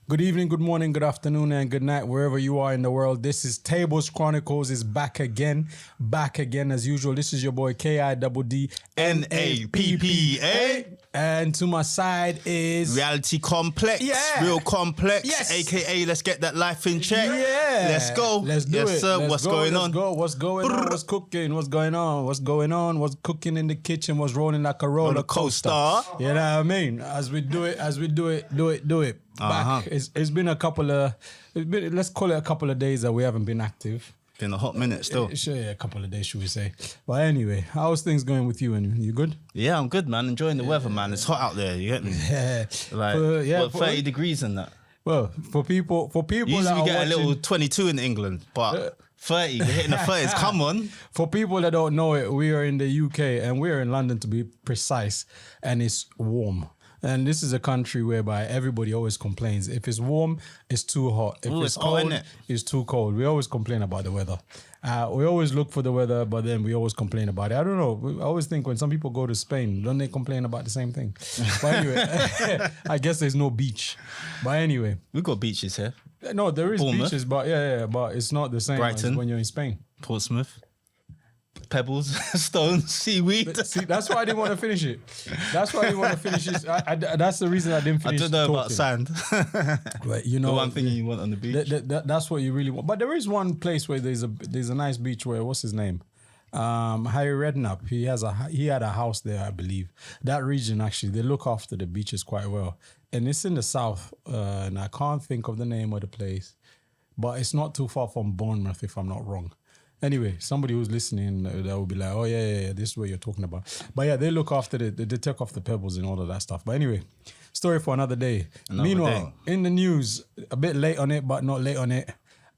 Good evening, good morning, good afternoon, and good night, wherever you are in the world. This is Tableschronicles is back again as usual. This is your boy KIDDNAPPA. And to my side is Reality Komplex, real complex, aka let's get that life in check. Yeah, let's go. Let's do it. Sir. Let's What's go, going let's on? Go. What's going on? What's cooking? What's going on? What's going on? What's cooking in the kitchen? What's rolling like a roller coaster? You know what I mean? As we do it, do it. Back. It's been a couple of, let's call it a couple of days that we haven't been active. Been a hot minute still. Sure, yeah, a couple of days, should we say. But anyway, how's things going with you? And you good? Yeah, I'm good, man. Enjoying the weather, man. It's hot out there, you get me? Yeah. Like, 30 degrees and that. Well, for people usually that we get watching, a little 22 in England, but 30, we're hitting the 30s. Come on. For people that don't know it, we are in the UK and we're in London to be precise, and it's warm. And this is a country whereby everybody always complains. If it's warm, it's too hot. If it's cold, it's too cold. We always complain about the weather. We always look for the weather, but then we always complain about it. I don't know. I always think when some people go to Spain, don't they complain about the same thing? But anyway, I guess there's no beach. But anyway. We've got beaches here. No, there is Bournemouth. beaches, but but it's not the same Brighton. as when you're in Spain. Portsmouth. Pebbles, stones, seaweed. See, that's why I didn't want to finish it. That's why I didn't want to finish it. That's the reason I didn't finish it. I don't know about sand. But you know, the one thing you want on the beach. That's what you really want. But there is one place where there's a nice beach where, what's his name? Harry Redknapp. He had a house there, I believe. That region, actually, they look after the beaches quite well. And it's in the south, and I can't think of the name of the place. But it's not too far from Bournemouth, if I'm not wrong. Anyway, somebody who's listening, that will be like, oh, yeah, this is what you're talking about. But yeah, they look after they take off the pebbles and all of that stuff. But anyway, story for another day. Meanwhile, in the news, a bit late on it, but not late on it.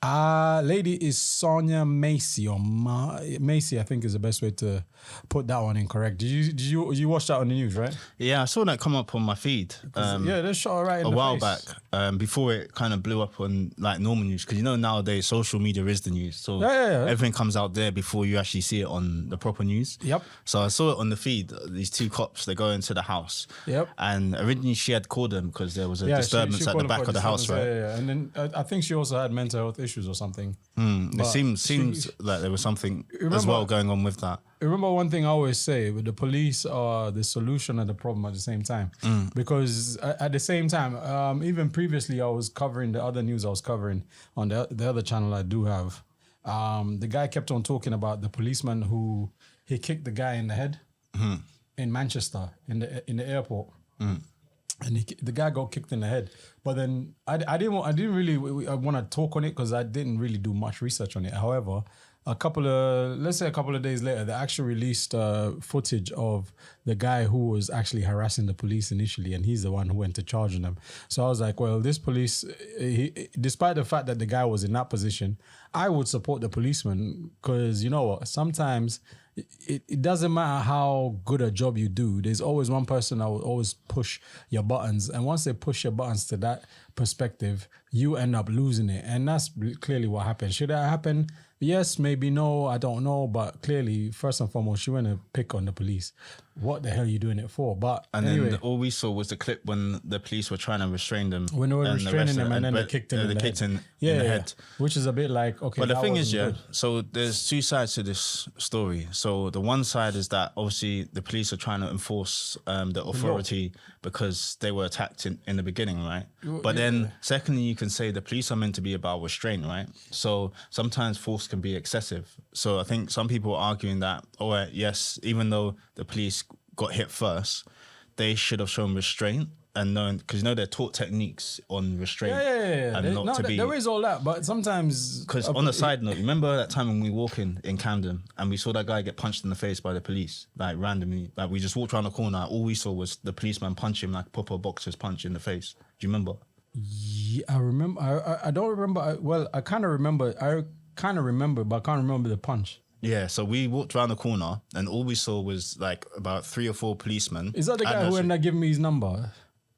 Lady is Sonia Macy, or Macy, I think is the best way to put that one in correct. Did you watch that on the news, right? Yeah, I saw that come up on my feed. They shot her right in a the while face. back, before it kind of blew up on like normal news, because you know nowadays social media is the news, so everything comes out there before you actually see it on the proper news. Yep. So I saw it on the feed. These two cops, they go into the house. Yep. And originally she had called them because there was a disturbance at the back of the house, right? Yeah. And then I think she also had mental health issues or something. It seems like there was something as well going on with that. Remember one thing I always say, with the police are the solution and the problem at the same time. Because at the same time, even previously I was covering the other news I was covering on the other channel I do have. The guy kept on talking about the policeman who he kicked the guy in the head in Manchester in the airport. And the guy got kicked in the head. But then I didn't really want to talk on it because I didn't really do much research on it. However, a couple of days later, they actually released footage of the guy who was actually harassing the police initially, and he's the one who went to charge them. So I was like, well, this police, despite the fact that the guy was in that position, I would support the policeman, because you know what, sometimes it doesn't matter how good a job you do, there's always one person that will always push your buttons, and once they push your buttons to that perspective, you end up losing it. And that's clearly what happened. Should that happen? Yes, maybe no, I don't know. But clearly, first and foremost, you want to pick on the police. What the hell are you doing it for? But anyway, then all we saw was the clip when the police were trying to restrain them. When they were restraining them, and then they kicked him in the head. Which is a bit like, okay. But the thing is, so there's two sides to this story. So the one side is that obviously the police are trying to enforce the authority because they were attacked in the beginning, right? But then secondly, you can say the police are meant to be about restraint, right? So sometimes force can be excessive. So I think some people are arguing that, yes, even though the police got hit first, they should have shown restraint and known, because they're taught techniques on restraint. There is all that, but sometimes... Because on a side note, remember that time when we walked in Camden and we saw that guy get punched in the face by the police, like randomly, like we just walked around the corner, all we saw was the policeman punch him, like proper boxer's punch in the face. Do you remember? Yeah, I remember. I don't remember. I kind of remember. But I can't remember the punch. Yeah, so we walked around the corner and all we saw was like about 3 or 4 policemen. Is that the guy who ended up giving me his number?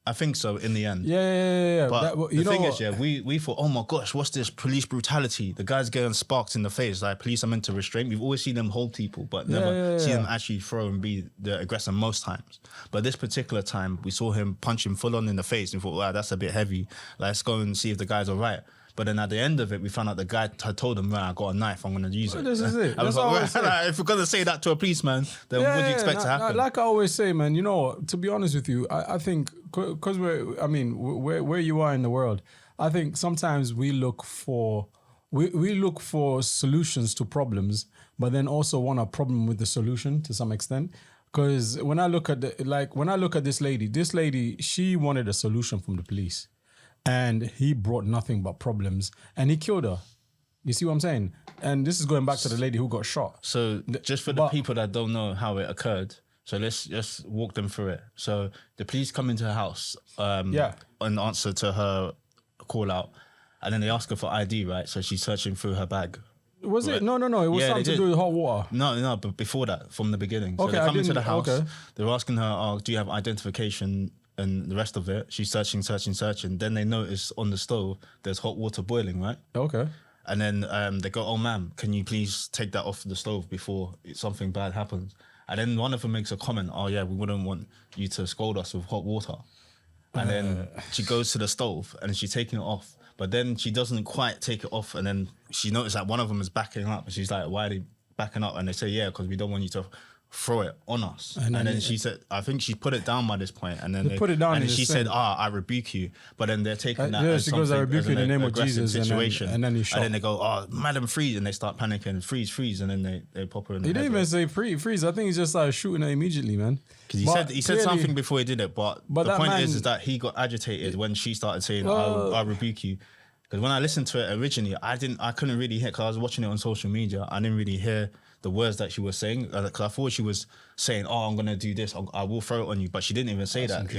I think so in the end. Yeah. But the thing is, we thought, oh my gosh, what's this police brutality? The guy's getting sparked in the face. Like, police are meant to restrain. We've always seen them hold people, but never seen them actually throw and be the aggressor most times. But this particular time, we saw him punch him full on in the face and thought, wow, that's a bit heavy. Let's go and see if the guy's all right. But then at the end of it, we found out the guy had told him, right, I got a knife, I'm going to use it. This is it. I was like, if we're going to say that to a policeman, then what do you expect to happen? Like I always say, man, to be honest with you, I think, because where you are in the world, I think sometimes we look for solutions to problems, but then also want a problem with the solution to some extent. Because when I look at this lady, she wanted a solution from the police. And he brought nothing but problems, and he killed her. You see what I'm saying? And this is going back to the lady who got shot. So just for the people that don't know how it occurred, so let's just walk them through it. So the police come into her house in answer to her call out, and then they ask her for ID, right? So she's searching through her bag. Was it? No. It was something to do with hot water. No, but before that, from the beginning. So they come into the house. Okay. They're asking her, do you have identification? And the rest of it, she's searching. Then they notice on the stove, there's hot water boiling, right? Okay. And then they go, oh, ma'am, can you please take that off the stove before something bad happens? And then one of them makes a comment, oh, yeah, we wouldn't want you to scald us with hot water. And then she goes to the stove and she's taking it off. But then she doesn't quite take it off. And then she noticed that one of them is backing up. And she's like, why are they backing up? And they say, yeah, because we don't want you to throw it on us. And then she said, I think she put it down by this point, and then they put it down, and then she said, I rebuke you. But then they're taking that as she goes, I rebuke you in the name of Jesus situation. And then he shot. And then they go, oh, madam, freeze, and they start panicking, freeze, and then they pop her in the head. He didn't even say freeze. I think he just started shooting her immediately, man. Because he said something before he did it, but the point is that he got agitated when she started saying, I rebuke you. Because when I listened to it originally, I couldn't really hear, because I was watching it on social media, I didn't really hear the words that she was saying, because I thought she was saying, oh, I'm going to do this, I will throw it on you, but she didn't even say that.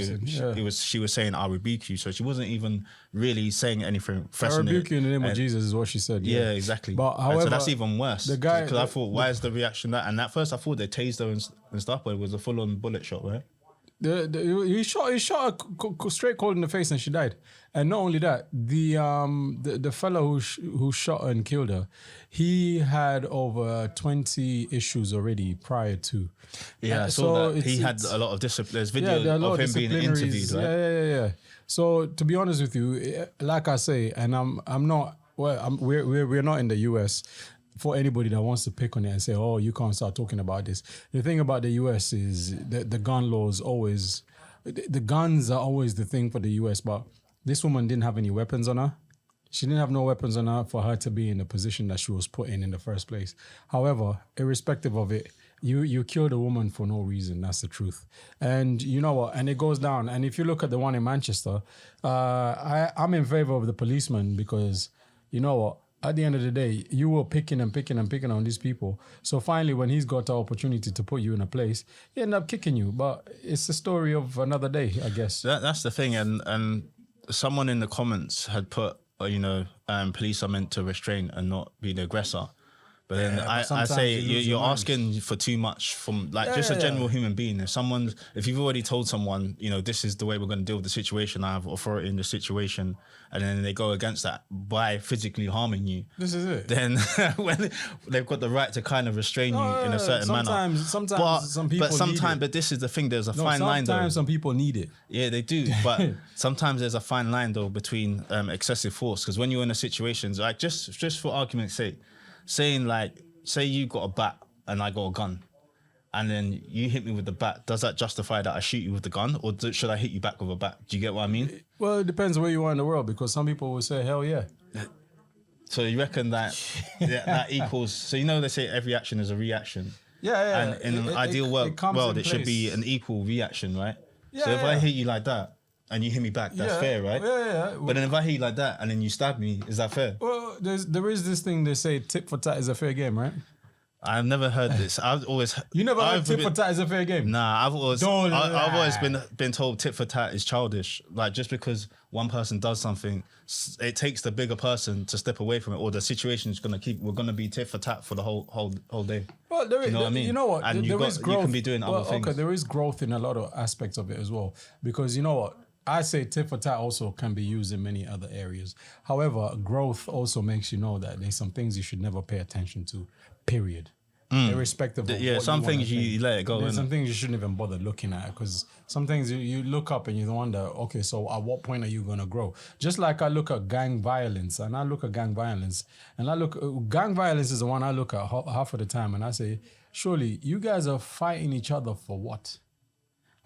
She was saying, I'll rebuke you, so she wasn't even really saying anything. I rebuke you in the name of Jesus is what she said. Yeah, exactly. But however, so that's even worse. Because I thought, why is the reaction that? And at first I thought they tased her and stuff, but it was a full-on bullet shot, right? He shot her straight cold in the face and she died. And not only that, the fellow who shot her and killed her, he had over 20 issues already prior to. Yeah, I saw that. He had a lot of discipline. There's video of him being interviewed, right? Yeah. So to be honest with you, like I say, and I'm not. Well, we're not in the US. For anybody that wants to pick on it and say, oh, you can't start talking about this. The thing about the US is the gun laws always, the guns are always the thing for the US, but this woman didn't have any weapons on her. She didn't have no weapons on her for her to be in the position that she was put in the first place. However, irrespective of it, you killed a woman for no reason. That's the truth. And you know what? And it goes down. And if you look at the one in Manchester, I'm in favor of the policeman, because you know what? At the end of the day, you were picking on these people. So finally, when he's got the opportunity to put you in a place, he ended up kicking you. But it's the story of another day, I guess. That's the thing. And someone in the comments had put, police are meant to restrain and not be the aggressor. But then I say you're asking for too much from a general human being. If you've already told someone, this is the way we're going to deal with the situation, I have authority in the situation, and then they go against that by physically harming you. This is it. Then when they've got the right to kind of restrain you in a certain manner. Sometimes some people need it. But this is the thing. There's a fine line though. Sometimes some people need it. Yeah, they do. But sometimes there's a fine line though between excessive force. Because when you're in a situation, like just for argument's sake, saying say you got a bat and I got a gun, and then you hit me with the bat, does that justify that I shoot you with the gun, or should I hit you back with a bat? Do you get what I mean? Well, it depends where you are in the world, because some people will say, hell yeah. So you reckon that that equals, so they say every action is a reaction. Yeah. And in an ideal world, it should be an equal reaction, right? Yeah, so if I hit you like that, and you hit me back, that's fair, right? Yeah. But then if I hit you like that and then you stab me, is that fair? Well, there is this thing they say, tit for tat is a fair game, right? I've never heard this. I've always... You never heard tit for tat is a fair game? Nah, I've always been told tit for tat is childish. Like, just because one person does something, it takes the bigger person to step away from it, or the situation is we're going to be tit for tat for the whole day. Well, you know what I mean? You know what? And you can be doing other things. Okay, there is growth in a lot of aspects of it as well. Because you know what? I say tit for tat also can be used in many other areas. However, growth also makes you know that there's some things you should never pay attention to, period. Irrespective of what some you things you let it go. There's Innit? some things you shouldn't even bother looking at, because some things you look up and you wonder, okay, so at what point are you going to grow? Just like I look at gang violence, gang violence is the one I look at half of the time, and I say, surely you guys are fighting each other for what?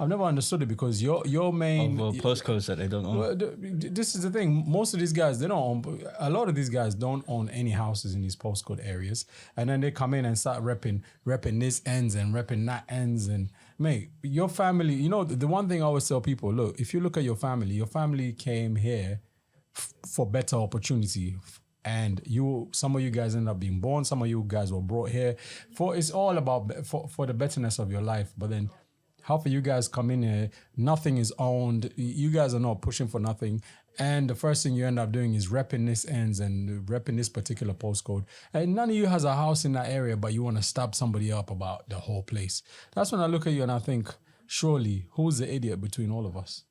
I've never understood it, because your main postcodes that they don't own. Well, this is the thing. Most of these guys, they don't own. A lot of these guys don't own any houses in these postcode areas, and then they come in and start repping this ends and repping that ends. And mate, your family. You know, the one thing I always tell people: look, if you look at your family came here for better opportunity. And some of you guys end up being born. Some of you guys were brought here it's all about for the betterness of your life. But then, half of you guys come in here, nothing is owned. You guys are not pushing for nothing. And the first thing you end up doing is repping this ends and repping this particular postcode. And none of you has a house in that area, but you want to stab somebody up about the whole place. That's when I look at you and I think, surely, who's the idiot between all of us?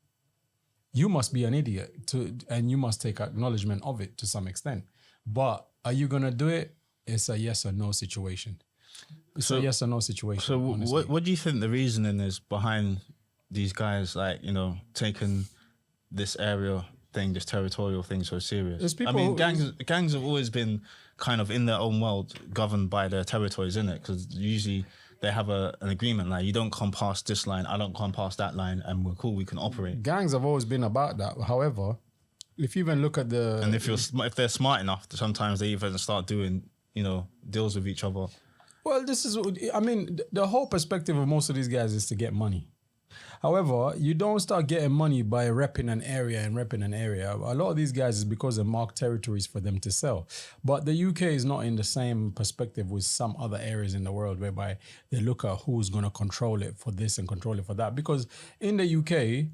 You must be an idiot, and you must take acknowledgement of it to some extent. But are you going to do it? It's a yes or no situation. It's a yes or no situation. So what do you think the reasoning is behind these guys, like, you know, taking this area thing, this territorial thing so serious? I mean, gangs have always been kind of in their own world, governed by their territories, innit? Because usually they have an agreement, like, you don't come past this line, I don't come past that line, and we're cool, we can operate. Gangs have always been about that. However, if you even look at and if they're smart enough, sometimes they even start doing, you know, deals with each other. Well, the whole perspective of most of these guys is to get money. However, you don't start getting money by repping an area. A lot of these guys is because they mark territories for them to sell. But the UK is not in the same perspective with some other areas in the world, whereby they look at who's going to control it for this and control it for that. Because in the UK,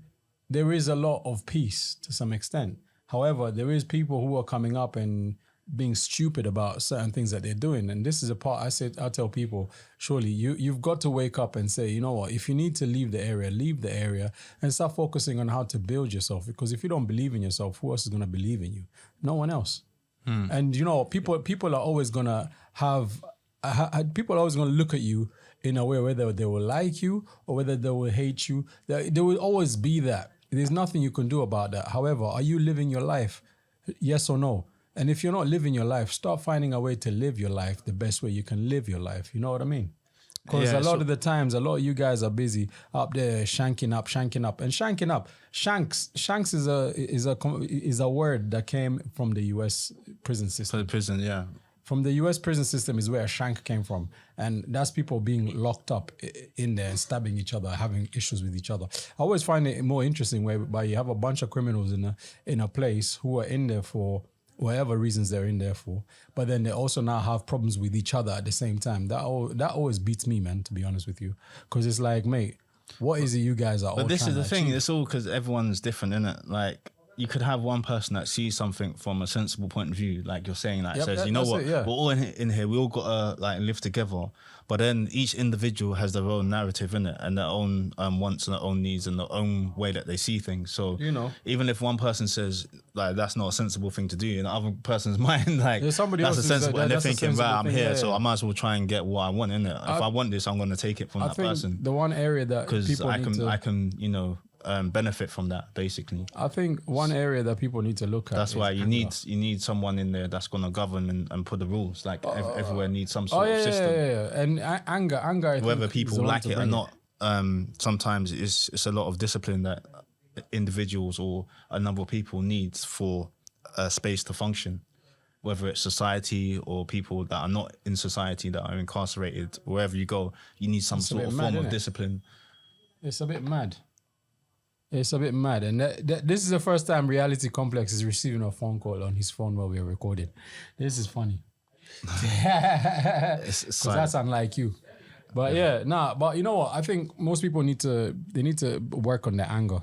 there is a lot of peace to some extent. However, there is people who are coming up and being stupid about certain things that they're doing. And this is a part I tell people, surely you've got to wake up and say, you know what, if you need to leave the area and start focusing on how to build yourself. Because if you don't believe in yourself, who else is going to believe in you? No one else. And you know, people are always going to people are always going to look at you in a way whether they will like you or whether they will hate you. There will always be that. There's nothing you can do about that. However, are you living your life? Yes or no? And if you're not living your life, start finding a way to live your life the best way you can live your life. You know what I mean? Because a lot of the times, a lot of you guys are busy up there shanking up. And shanking up. Shanks is a word that came from the US prison system. For the prison, yeah. From the US prison system is where a shank came from. And that's people being locked up in there and stabbing each other, having issues with each other. I always find it more interesting whereby you have a bunch of criminals in a place who are in there for whatever reasons they're in there for, but then they also now have problems with each other at the same time. That always beats me, man, to be honest with you. Because it's like, mate, what is it you guys are all trying to achieve? But this is the thing, it's all because everyone's different, innit? Like, you could have one person that sees something from a sensible point of view, like you're saying, like says, you know what, we're all in here, we all got to like live together. But then each individual has their own narrative in it and their own wants and their own needs and their own way that they see things. So, you know, even if one person says like that's not a sensible thing to do, in the other person's mind, like that's a sensible, and they're thinking, right, I'm here, so I might as well try and get what I want in it. If I want this, I'm going to take it from that person. The one area that because I can, you know, benefit from that, basically. I think one area that people need to look at. That's why you need someone in there that's going to govern and put the rules. Like everywhere needs some sort of system. And anger. Whether people like it or not, sometimes it's a lot of discipline that individuals or a number of people need for a space to function. Whether it's society or people that are not in society that are incarcerated, wherever you go, you need some sort of form of discipline. It's a bit mad. It's a bit mad. And this is the first time Reality Komplex is receiving a phone call on his phone while we're recording. This is funny. Because that's unlike you. But but you know what? I think most people need to work on their anger.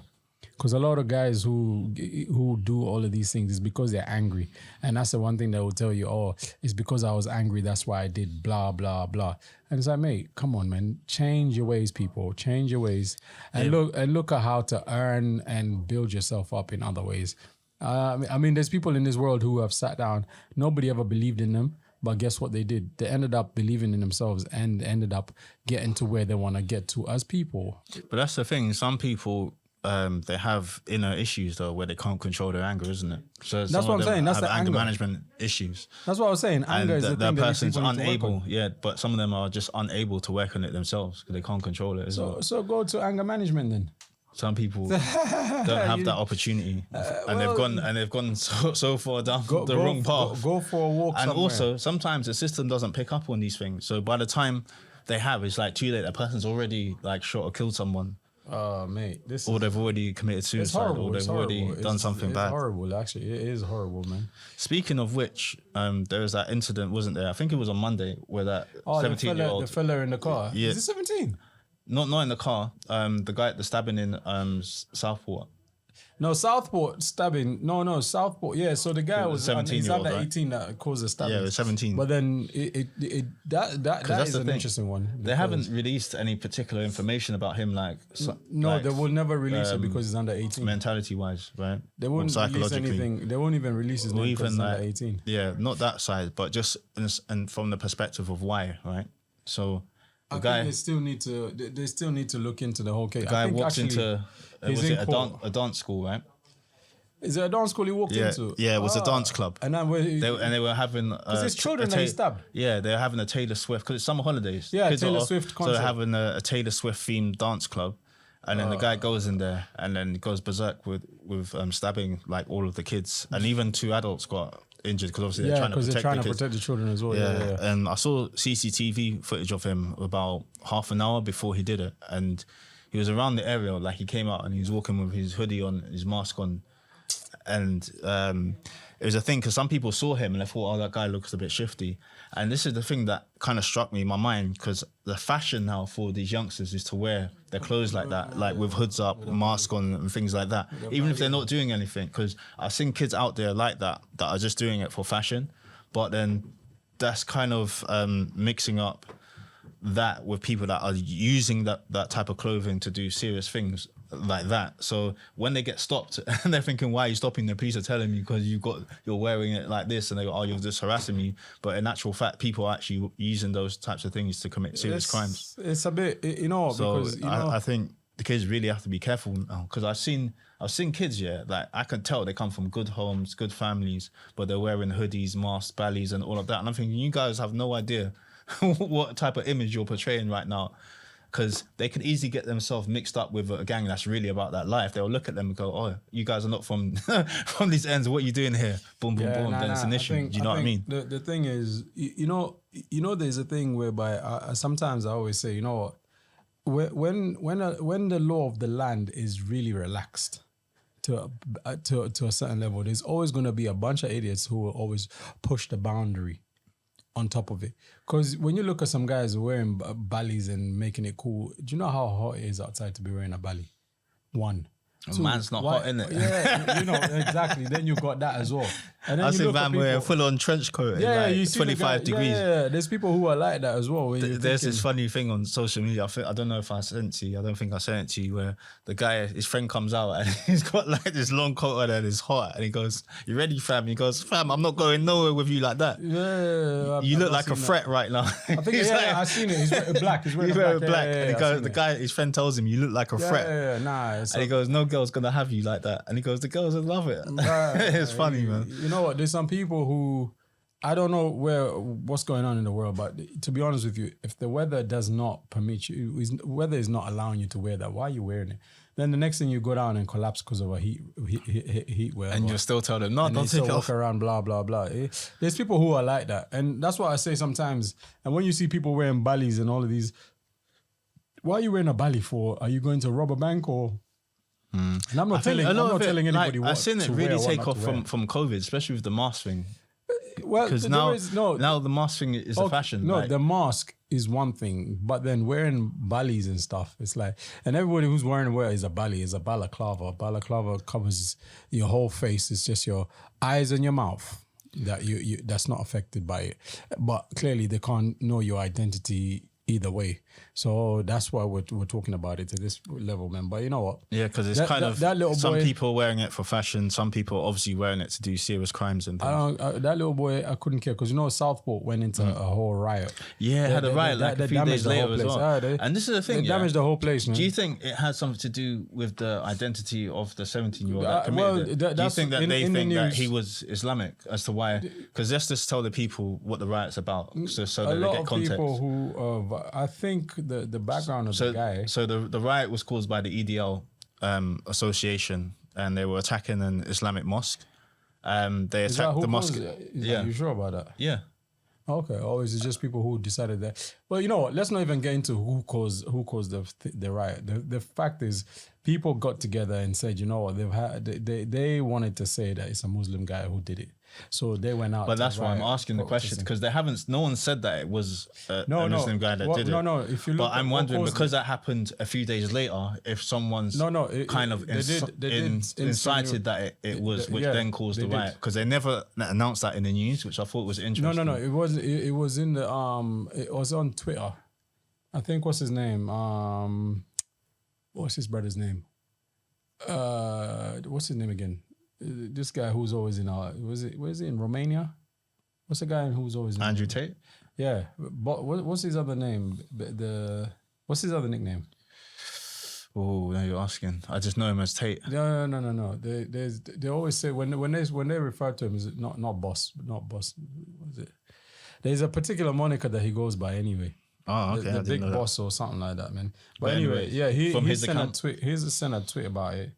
Because a lot of guys who do all of these things is because they're angry. And that's the one thing that will tell you, oh, it's because I was angry, that's why I did blah, blah, blah. And it's like, mate, come on, man. Change your ways, people. Change your ways. And look at how to earn and build yourself up in other ways. I mean, there's people in this world who have sat down. Nobody ever believed in them. But guess what they did? They ended up believing in themselves and ended up getting to where they want to get to as people. But that's the thing. Some people... they have inner issues though where they can't control their anger, isn't it? So that's what I'm saying. That's the anger management issues. That's what I was saying. Anger is the thing that person's people need to work unable. on. Yeah, but some of them are just unable to work on it themselves because they can't control it. So go to anger management then. Some people don't have that opportunity, and they've gone so far down the wrong path. Go for a walk. And somewhere. also, sometimes the system doesn't pick up on these things. So by the time they have, it's like too late. That person's already like shot or killed someone. Mate, or they've already committed suicide, or they've already done something bad. It's horrible, actually. It is horrible, man. Speaking of which, there was that incident, wasn't there? I think it was on Monday, where that 17-year-old... the fella in the car. Yeah. Is it 17? Not in the car. The guy, the stabbing in Southport. No, Southport stabbing. No, Southport. Yeah, so the guy was 17-year-old, he's under right? 18 that caused the stabbing. Yeah, it was 17. But then that is an interesting one. They haven't released any particular information about him, they will never release it because he's under 18. Mentality-wise, right? They won't release anything. They won't even release his name because he's under 18. Yeah, not that side, but just and from the perspective of why, right? So I think they still need to look into the whole case. The guy walked into a dance school, right? Is it a dance school he walked into? Yeah, it was a dance club. And then they were having... Because it's children that he stabbed. Yeah, they were having a Taylor Swift... Because it's summer holidays. Yeah, Kids Taylor Swift concert. So they're having a Taylor Swift-themed dance club. And then the guy goes in there and then goes berserk with stabbing like all of the kids. And even 2 adults got injured because obviously they're trying to protect the children as well. Yeah. And I saw CCTV footage of him about half an hour before he did it. And he was around the area, like he came out and he was walking with his hoodie on, his mask on. And it was a thing because some people saw him and they thought, oh, that guy looks a bit shifty. And this is the thing that kind of struck me in my mind because the fashion now for these youngsters is to wear their clothes like that, like with hoods up, mask on and things like that, even if they're not doing anything. Because I've seen kids out there like that are just doing it for fashion. But then that's kind of mixing up that with people that are using that type of clothing to do serious things like that. So when they get stopped and they're thinking, why are you stopping? The police are telling you because you're wearing it like this, and they go, oh, you're just harassing me. But in actual fact, people are actually using those types of things to commit serious crimes. It's a bit, because I think the kids really have to be careful now, because I've seen kids, like I can tell they come from good homes, good families, but they're wearing hoodies, masks, ballies, and all of that. And I'm thinking, you guys have no idea what type of image you're portraying right now. Because they could easily get themselves mixed up with a gang that's really about that life. They'll look at them and go, oh, you guys are not from from these ends. What are you doing here? Boom, boom, boom. Then it's an issue. Do you know what I mean? The thing is, there's a thing whereby sometimes I always say, you know what? When the law of the land is really relaxed to a certain level, there's always going to be a bunch of idiots who will always push the boundary on top of it. Because when you look at some guys wearing ballies and making it cool, do you know how hot it is outside to be wearing a ballie? 1. Man's not hot, innit? Yeah, exactly. Then you got that as well. And then I see man wearing a full-on trench coat you 25 degrees. Yeah, there's people who are like that as well. There's this funny thing on social media. I don't know if I sent it to you. I don't think I sent it to you, where the guy, his friend comes out and he's got like this long coat on and it's hot. And he goes, you ready, fam? He goes, fam, I'm not going nowhere with you like that. Yeah. You look like a threat right now. I think, I've seen it. He's wearing black. He's wearing black. And he goes, the guy, his friend tells him, you look like a threat. And he goes, no girl's going to have you like that. And he goes, the girls will love it. It's funny, man. You know what? There's some people who, I don't know what's going on in the world, but to be honest with you, if the weather does not permit you, weather is not allowing you to wear that, why are you wearing it? Then the next thing you go down and collapse because of a heat wave. And you'll still tell them, no, don't take it off. Walk around, blah, blah, blah. There's people who are like that. And that's what I say sometimes. And when you see people wearing ballies and all of these, why are you wearing a ballie for? Are you going to rob a bank or... And I'm not telling anybody what I've seen it to really wear, take off from from COVID, especially with the mask thing. well, because now the mask thing is a fashion. No, like, the mask is one thing, but then wearing balis and stuff, it's like, and everybody who's wearing is a bali, is a balaclava. Balaclava covers your whole face. It's just your eyes and your mouth that you that's not affected by it. But clearly they can't know your identity either way. So that's why we're talking about it to this level, man. But you know what? Yeah, because it's that little boy, some people wearing it for fashion, some people obviously wearing it to do serious crimes and things. That little boy, I couldn't care because Southport went into a whole riot. Yeah, had a riot like a few days later as well. And this is the thing, they damaged the whole place, man. Do you think it has something to do with the identity of the 17-year-old that committed it? Do you think that they think that he was Islamic as to why? Because let's just tell the people what the riot's about, so that they get context. A lot of people who, I think the background of the guy. So the riot was caused by the EDL association, and they were attacking an Islamic mosque. They attacked the mosque. Are you sure about that? Yeah. Okay. Or is it just people who decided that? Well, you know what? Let's not even get into who caused the riot. The fact is, people got together and said, you know what? They wanted to say that it's a Muslim guy who did it. So they went out. But that's why I'm asking the question, because no one said that it was a Muslim guy that did it. No. If you look, but I'm wondering, because that happened a few days later, if someone's incited that it was, which then caused the riot, because they never announced that in the news, which I thought was interesting. No. It was in the it was on Twitter. I think what's his name? What's his brother's name? What's his name again? This guy who's always in was he in Romania? What's the guy who's always in Andrew Tate? Yeah, but what's his other name? What's his other nickname? Oh, now you're asking. I just know him as Tate. No. They always say when they refer to him, is not boss. What is it? There's a particular moniker that he goes by anyway. Oh, okay. The big boss or something like that, man. But anyway, yeah, he sent a tweet about it.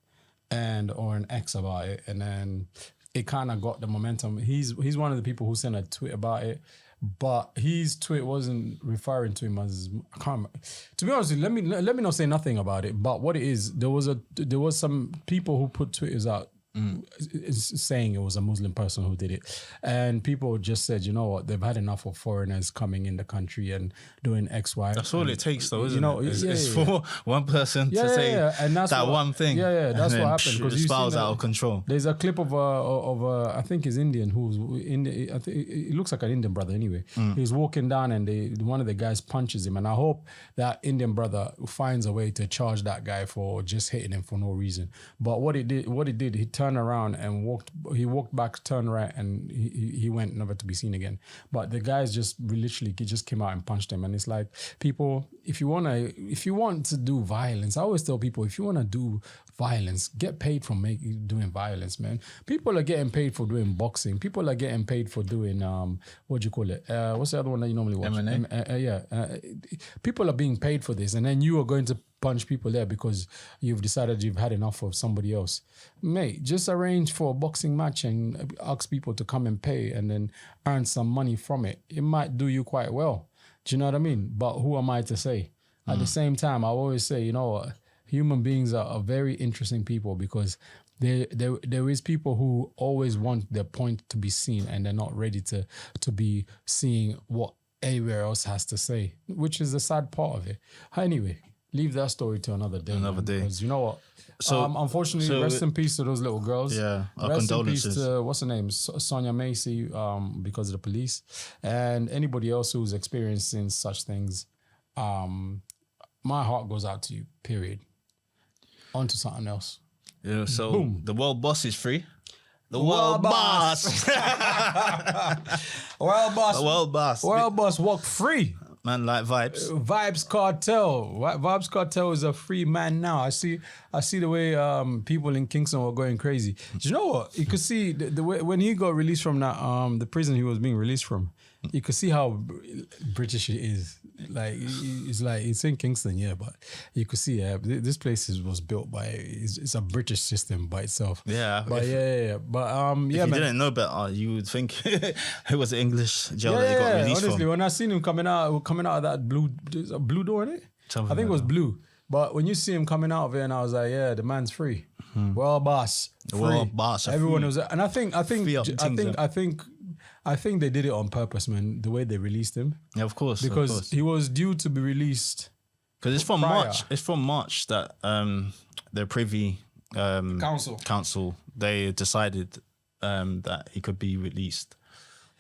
Or an X about it, and then it kind of got the momentum. He's one of the people who sent a tweet about it, but his tweet wasn't referring to him as. To be honest, let me not say nothing about it. But what it is, there was some people who put tweets out saying it was a Muslim person who did it, and people just said, you know what, they've had enough of foreigners coming in the country and doing X, Y. That's all it takes, though, isn't it? It's for one person to say and that's one thing. Yeah, that's what happened. Because it spirals out of control. There's a clip of I think he's Indian, who's I think it looks like an Indian brother anyway. He's walking down and one of the guys punches him, and I hope that Indian brother finds a way to charge that guy for just hitting him for no reason. But what he did, he turned around and walked back, turned right, and he went never to be seen again. But the guys just came out and punched him. And it's like, people, if you want to do violence, I always tell people, if you want to do violence, get paid for doing violence, man. People are getting paid for doing boxing. People are getting paid for doing what do you call it? What's the other one that you normally watch? MMA. People are being paid for this, and then you are going to punch people there because you've decided you've had enough of somebody else. Mate, just arrange for a boxing match and ask people to come and pay and then earn some money from it. It might do you quite well. Do you know what I mean? But who am I to say? At the same time, I always say, you know what? Human beings are very interesting people, because there is people who always want their point to be seen, and they're not ready to be seeing what everywhere else has to say, which is the sad part of it. Anyway, leave that story to another day. Because you know what? So unfortunately, rest in peace to those little girls. Yeah, our rest condolences. in peace to, what's her name? Sonia Macy, because of the police. And anybody else who's experiencing such things, my heart goes out to you, period. On to something else. Yeah, so boom. The world boss is free. The world boss. World boss. The world boss. World boss walk free. Man like Vibes. Vibes Cartel. Vibes Cartel is a free man now. I see the way people in Kingston were going crazy. Do you know what? You could see the way when he got released from that the prison he was being released from. You could see how British it is. It's in Kingston, yeah, but you could see this place was built by it's a British system by itself. Yeah, but But if you didn't know better, you would think it was an English jail that he got released honestly, from. when I seen him coming out of that blue door in it, I think it was blue. But when you see him coming out of it, and I was like, yeah, the man's free. Well, boss, free. Well, boss, everyone was, and I think I think they did it on purpose, man. The way they released him, Yeah, of course. because he was due to be released. Because it's from prior. March. It's from March that the Privy Council they decided that he could be released,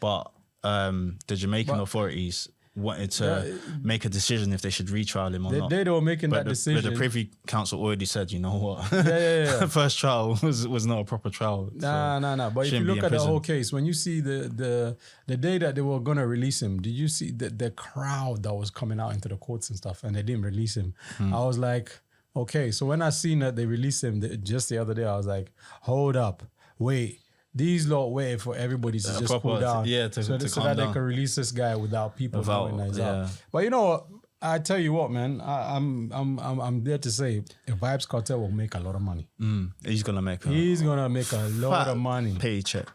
but the Jamaican authorities wanted to make a decision if they should retrial him or not. They were making that decision. But the Privy Council already said, you know what? Yeah. First trial was not a proper trial. Nah. But if you look at the whole case, when you see the day that they were gonna release him, did you see the crowd that was coming out into the courts and stuff, and they didn't release him? I was like, okay. So when I seen that they released him just the other day, I was like, hold up, wait. These lot wait for everybody to just cool down, so that they can release this guy without people knowing that he's out. But you know what? I tell you what, man. I'm there to say, Vibes Cartel will make a lot of money. He's gonna make. He's gonna make a lot of money. Paycheck.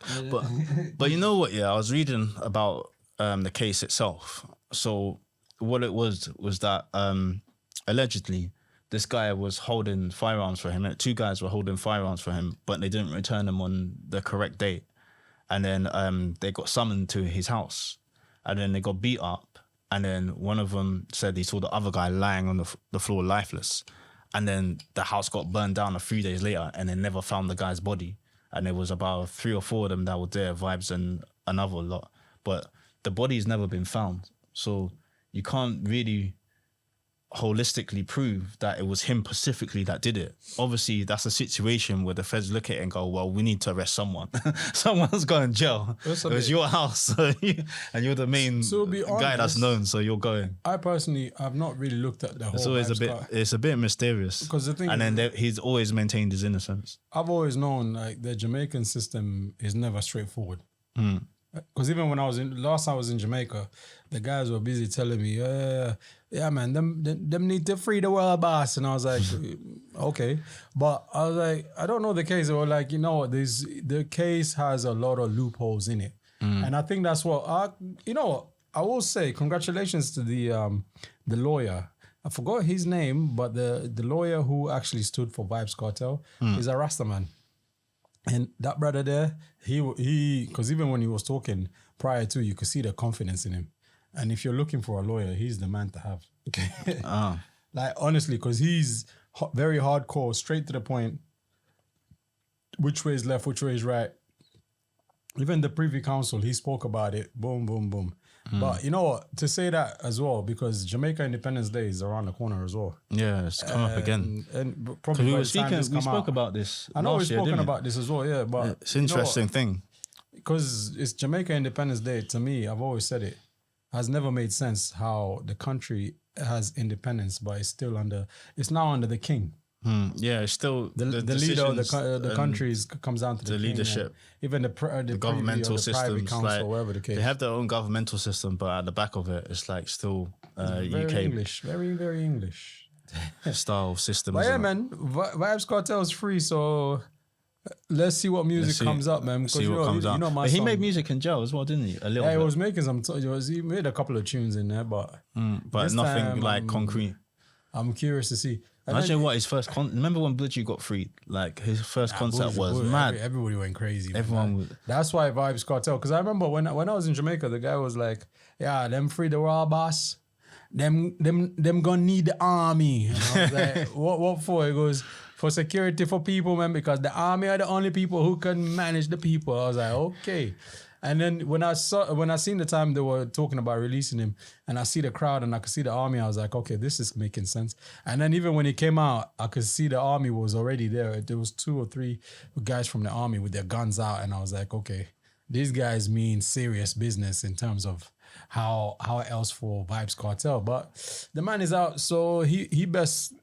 But you know what? Yeah, I was reading about the case itself. So what it was that allegedly, this guy was holding firearms for him. 2 guys were holding firearms for him, but they didn't return them on the correct date. And then they got summoned to his house. And then they got beat up. And then one of them said he saw the other guy lying on the floor lifeless. And then the house got burned down a few days later, and they never found the guy's body. And there was about 3 or 4 of them that were there, Vibes and another lot. But the body's never been found. So you can't really holistically prove that it was him specifically that did it. Obviously, that's a situation where the feds look at it and go, well, we need to arrest someone. Someone's going to jail. It was your house, and you're the main guy that's known, so you're going. I personally have not really looked at the whole. It's always it's a bit mysterious. Because the thing, and then he's always maintained his innocence. I've always known like the Jamaican system is never straightforward. Because even when last time I was in Jamaica, the guys were busy telling me, yeah, man, them need to free the world boss. And I was like, okay. But I was like, I don't know the case. They were like, you know what, the case has a lot of loopholes in it. And I think that's what, you know, I will say congratulations to the lawyer. I forgot his name, but the lawyer who actually stood for Vibes Cartel is a Rastaman. And that brother there, he, because even when he was talking prior to, you could see the confidence in him. And if you're looking for a lawyer, he's the man to have. Okay. Like, honestly, because he's very hardcore, straight to the point. Which way is left, which way is right. Even the Privy Council, he spoke about it. Boom, boom, boom. But you know what? To say that as well, because Jamaica Independence Day is around the corner as well. Yeah, it's come up again. And probably we spoke about this. I know we've spoken about this as well, yeah. But it's an interesting thing. Because it's Jamaica Independence Day, to me, I've always said it, has never made sense how the country has independence, but it's now under the king. Yeah, it's still the leader of the country comes down to the leadership, even the governmental systems. Council, like, whatever the case. They have their own governmental system, but at the back of it, it's like still very UK English, very very English style system. But yeah, man, Vibes Cartel is free, so let's see what music comes up, man. See what comes up. But he made music in jail as well, didn't he? A little. Yeah, he was making some. He made a couple of tunes in there, but nothing time, like concrete. I'm curious to see. Imagine what his first remember when Bludgy got freed? Like his first concert was mad. Everybody went crazy. Everyone was. That's why Vibes Cartel. Because I remember when I was in Jamaica, the guy was like, "Yeah, them free the raw boss. Them gonna need the army." And I was like, "What for?" He goes, "For security for people, man. Because the army are the only people who can manage the people." I was like, "Okay." And then when I seen the time they were talking about releasing him, and I see the crowd and I could see the army, I was like, okay, this is making sense. And then even when he came out, I could see the army was already there. There was 2 or 3 guys from the army with their guns out, and I was like, okay, these guys mean serious business in terms of how else for Vibes Cartel. But the man is out, so he best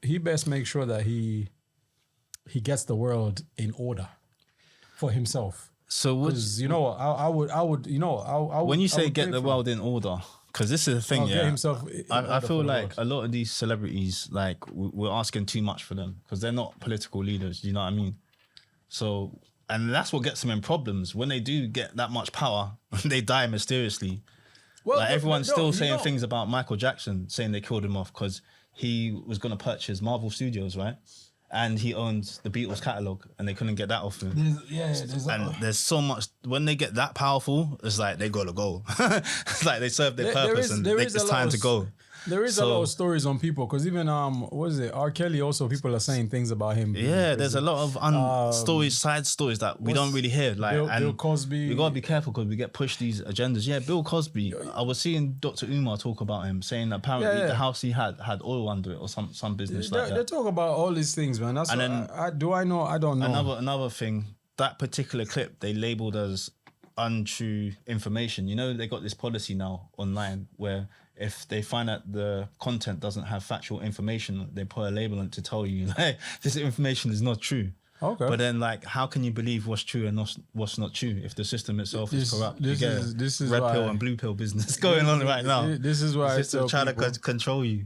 make sure that he gets the world in order for himself. So you know, I would, you know, I would. When you say get the world in order, because this is the thing, I feel like a lot of these celebrities, like we're asking too much for them because they're not political leaders. You know what I mean? So, and that's what gets them in problems when they do get that much power. They die mysteriously. Well, like everyone's still saying things about Michael Jackson, saying they killed him off because he was going to purchase Marvel Studios, right? and he owns the Beatles catalog, and they couldn't get that off him. There's so much when they get that powerful. It's like they gotta go. It's like they serve their purpose, it's time to go. There is a lot of stories on people because even what is it? R. Kelly also people are saying things about him. Yeah, there's a lot of side stories that we don't really hear. Like Bill Cosby. We gotta be careful because we get pushed these agendas. Yeah, Bill Cosby. I was seeing Dr. Umar talk about him, saying that apparently the house he had oil under it or some business like that. They talk about all these things, man. That's do I know? I don't know. Another thing, that particular clip they labeled as untrue information. You know, they got this policy now online where if they find that the content doesn't have factual information, they put a label on it to tell you, like, this information is not true. Okay. But then, like, how can you believe what's true and what's not true if the system itself is corrupt? This is red pill and blue pill business going on right now. This is why the system trying to control you.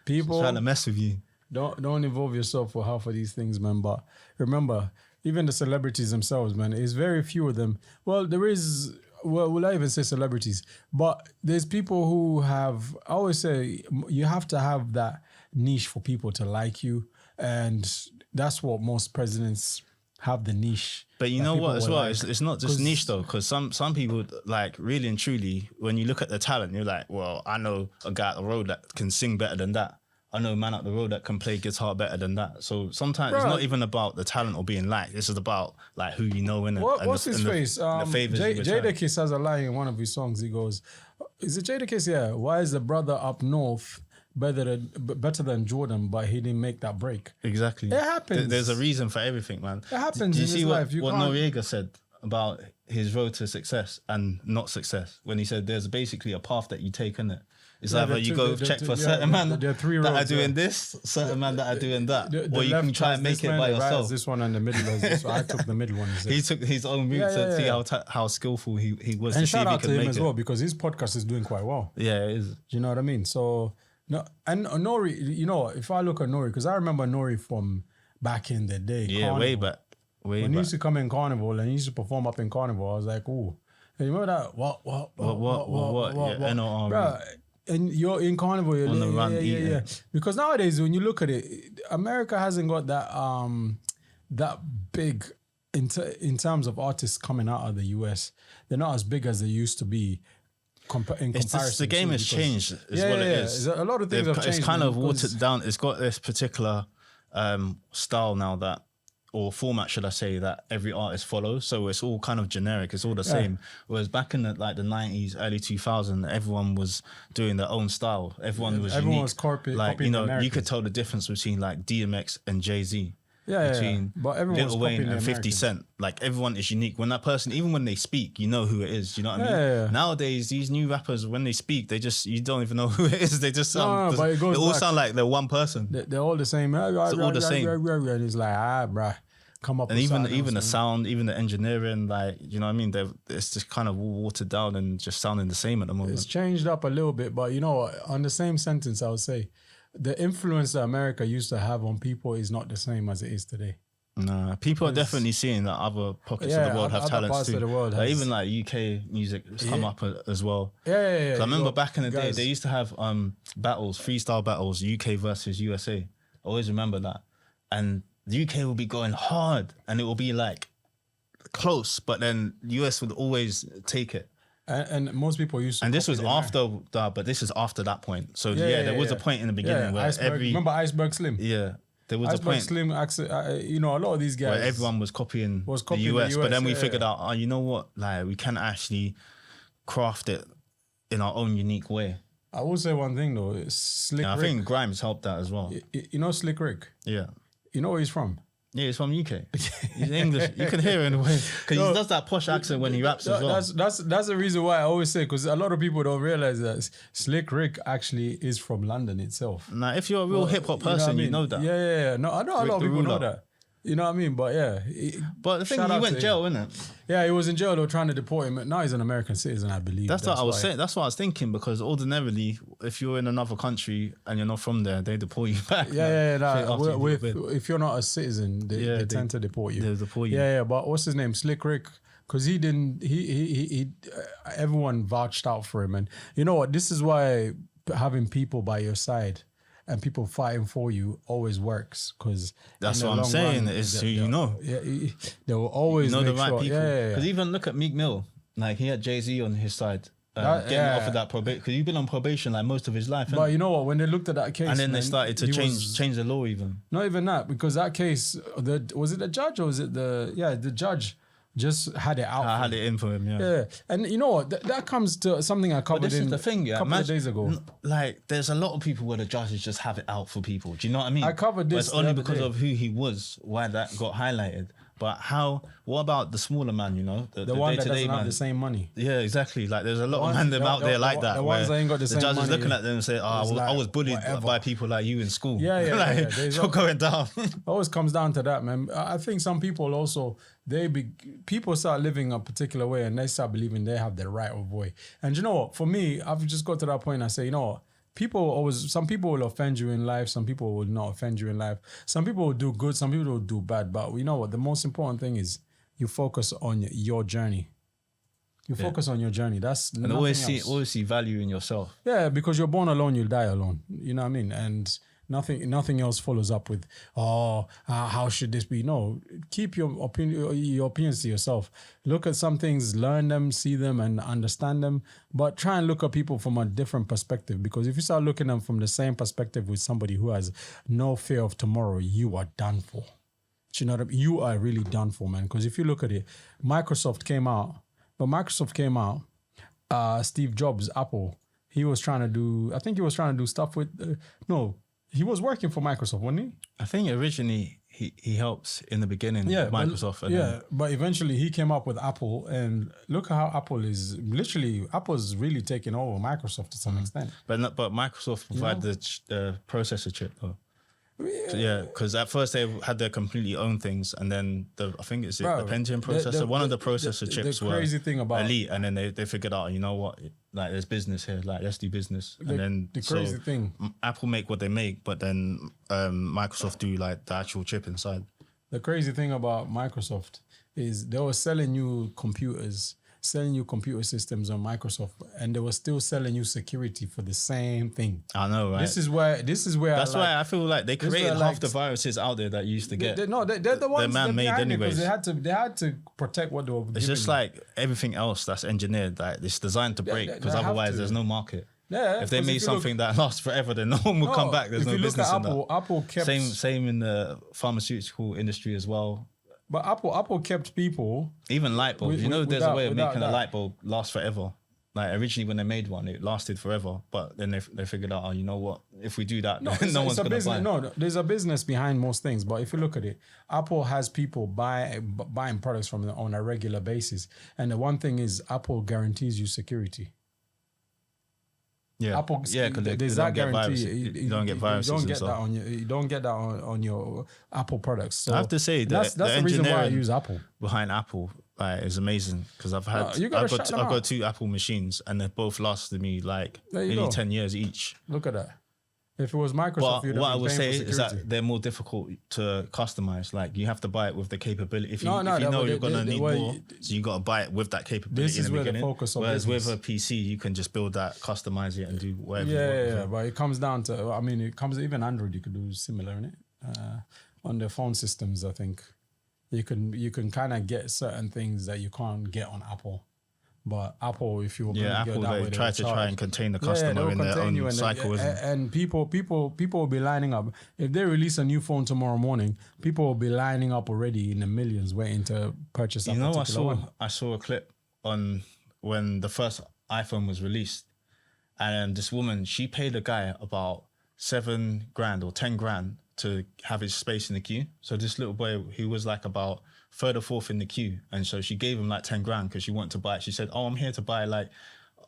People trying to mess with you. Don't involve yourself for half of these things, man. But remember, even the celebrities themselves, man, it's very few of them. Well, there is. Well, will I even say celebrities? But there's people who have, I always say, you have to have that niche for people to like you. And that's what most presidents have, the niche. But you know what, as well, it's not just niche though, because some people, like, really and truly, when you look at the talent, you're like, well, I know a guy at the road that can sing better than that. I know a man up the road that can play guitar better than that. So sometimes it's not even about the talent or being liked. It's just about like who you know in it. What's his face? Jadakiss has a line in one of his songs. He goes, "Is it Jadakiss? Yeah. Why is the brother up north better than Jordan, but he didn't make that break?" Exactly. It happens. There's a reason for everything, man. It happens. Do you in see life. what Noriega said about his road to success and not success? When he said there's basically a path that you take in it. It's either you go check for certain man that are doing this, certain man that are doing that, or you can try and make it by yourself. This one and the middle is this. I took the middle one. He took his own route to see how skillful he was. And to shout see if out he to could him make as it. well because his podcast is doing quite well. Yeah, it is. Do you know what I mean? So no, and Nori, you know, if I look at Nori, because I remember Nori from back in the day. Yeah, Carnival. way back. When he used to come in Carnival and he used to perform up in Carnival, I was like, ooh. And you remember that? What? Yeah, NOR. Bruh, and you're in Carnival, you're on the run, yeah. Because nowadays, when you look at it, America hasn't got that that big in terms of artists coming out of the US. They're not as big as they used to be. In comparison, the game has changed. Is what it is. A lot of things have changed. It's kind of watered down. It's got this particular style now that, or format, should I say, that every artist follows. So it's all kind of generic. It's all the same. Whereas back in the 90s, early 2000s, everyone was doing their own style. Everyone was unique. Like, you know, you could tell the difference between like DMX and Jay-Z. Between Lil Wayne and 50 Cent. Like, everyone is unique. When that person, even when they speak, you know who it is. Do you know what I mean? Nowadays, these new rappers, when they speak, you don't even know who it is. They just sound, they all sound like they're one person. They're all the same. It's all the same. And it's like, bruh, come up. And even the sound, even the engineering, like, you know what I mean? It's just kind of watered down and just sounding the same at the moment. It's changed up a little bit, but you know, on the same sentence, I would say, the influence that America used to have on people is not the same as it is today. Nah, people are definitely seeing that other pockets of the world have talents too. Like, even like UK music has come up as well. Yeah. I remember back in the day, they used to have battles, freestyle battles, UK versus USA. I always remember that. And the UK will be going hard and it will be like close, but then the US would always take it. And most people used to. And this was after that, but this is after that point. So there was a point in the beginning where remember Iceberg Slim? Yeah. There was Iceberg a point. Slim, you know, a lot of these guys. Where everyone was copying the US, but then we figured out, you know what? Like, we can actually craft it in our own unique way. I will say one thing though, Slick Rick. I think Grime's helped that as well. You know Slick Rick? Yeah. You know where he's from? Yeah, he's from UK. He's English. You can hear it in a way. Because he does that posh accent when he raps as well. That's the reason why I always say, because a lot of people don't realize that Slick Rick actually is from London itself. Now, if you're a real hip-hop person, you know that. Yeah. No, I know a lot of people know that. You know what I mean? But yeah. But the thing, he went jail, innit? Yeah, he was in jail. They were trying to deport him. Now he's an American citizen, I believe. That's what I was saying. That's what I was thinking, because ordinarily, if you're in another country and you're not from there, they deport you back. If you're not a citizen, they tend to deport you. They deport you. Yeah. But what's his name? Slick Rick. Because he didn't, everyone vouched out for him. And you know what? This is why having people by your side and people fighting for you always works, because That's what I'm saying. Is who you know. Yeah, they will always know the make right sure. people. Yeah. Because even look at Meek Mill. Like he had Jay-Z on his side. Getting offered that probation, because you've been on probation like most of his life. But you know what? When they looked at that case, and then they man, started to change the law even. Not even that, because that case, was it the judge or was it the judge just had it out. I had it in for him, Yeah, and you know what? That comes to something I covered this in is the thing, a couple of days ago. Like, there's a lot of people where the judges just have it out for people. Do you know what I mean? I covered this. But it's only because of who he was, why that got highlighted. But what about the smaller man, you know? The one that doesn't have the same money. Yeah, exactly. Like, there's a lot of men out there like that. The ones that ain't got the same money. The judge is looking at them and say, I was bullied by people like you in school. Yeah. You're going down. It always comes down to that, man. I think some people also, people start living a particular way and they start believing they have the right of way. And you know what? For me, I've just got to that point and I say, you know what? Some people will offend you in life, some people will not offend you in life. Some people will do good, some people will do bad. But you know what? The most important thing is you focus on your journey. You focus on your journey. That's and always see value in yourself. Yeah, because you're born alone, you'll die alone. You know what I mean? And nothing else follows up with, how should this be? No, keep your opinions to yourself. Look at some things, learn them, see them, and understand them. But try and look at people from a different perspective, because if you start looking at them from the same perspective with somebody who has no fear of tomorrow, you are done for. Do you know what I mean? You are really done for, man. Because if you look at it, Microsoft came out, Steve Jobs, Apple, he was trying to do stuff with, he was working for Microsoft, wasn't he? I think originally he helped in the beginning with Microsoft. But eventually he came up with Apple, and look at how Apple's really taking over Microsoft to some extent. But Microsoft provided the processor chip though. Yeah, because at first they had their completely own things, and then the Pentium processor, one of the processor chips the crazy thing about elite, and then they figured out, you know what, like there's business here, like let's do business. And then the crazy thing, Apple make what they make, but then Microsoft do like the actual chip inside. The crazy thing about Microsoft is they were selling you computers, selling you computer systems on Microsoft, and they were still selling you security for the same thing. I know, right? This is where. That's why I feel like they created half the viruses out there that you used to get. They're the ones man made anyways. They had to protect what they were. It's just like everything else that's engineered, like it's designed to break, because otherwise there's no market. Yeah, if they made something that lasts forever, then no one will come back. There's no business in that. Apple kept same in the pharmaceutical industry as well. But Apple kept people. Even light bulbs. There's a way of making a light bulb last forever. Like originally when they made one, it lasted forever. But then they figured out, you know what? If we do that, no one's going to buy. No, there's a business behind most things. But if you look at it, Apple has people buying products from them on a regular basis. And the one thing is, Apple guarantees you security. Yeah, Apple, because there's that guarantee. You don't get viruses. You don't get that on your Apple products. So I have to say that's the reason why I use Apple. Behind Apple is amazing, because I've got 2 Apple machines, and they both lasted me like nearly 10 years each. Look at that. If it was Microsoft, but what I would say is that they're more difficult to customize. Like you have to buy it with the capability. If you know you're gonna need more, so you got to buy it with that capability. This is in the beginning. Whereas with a PC, you can just build that, customize it, and do whatever. Yeah. But it comes down to, even Android. You could do similar in it on the phone systems. I think you can kind of get certain things that you can't get on Apple. But Apple, if you were going to go that way, they try and contain the customer in their own cycle. And people will be lining up. If they release a new phone tomorrow morning, people will be lining up already in the millions waiting to purchase that particular one. I saw a clip on when the first iPhone was released, and this woman, she paid a guy about $7,000 or $10,000 to have his space in the queue. So this little boy, he was like about third or fourth in the queue, and so she gave him like $10,000 because she wanted to buy it. She said, I'm here to buy I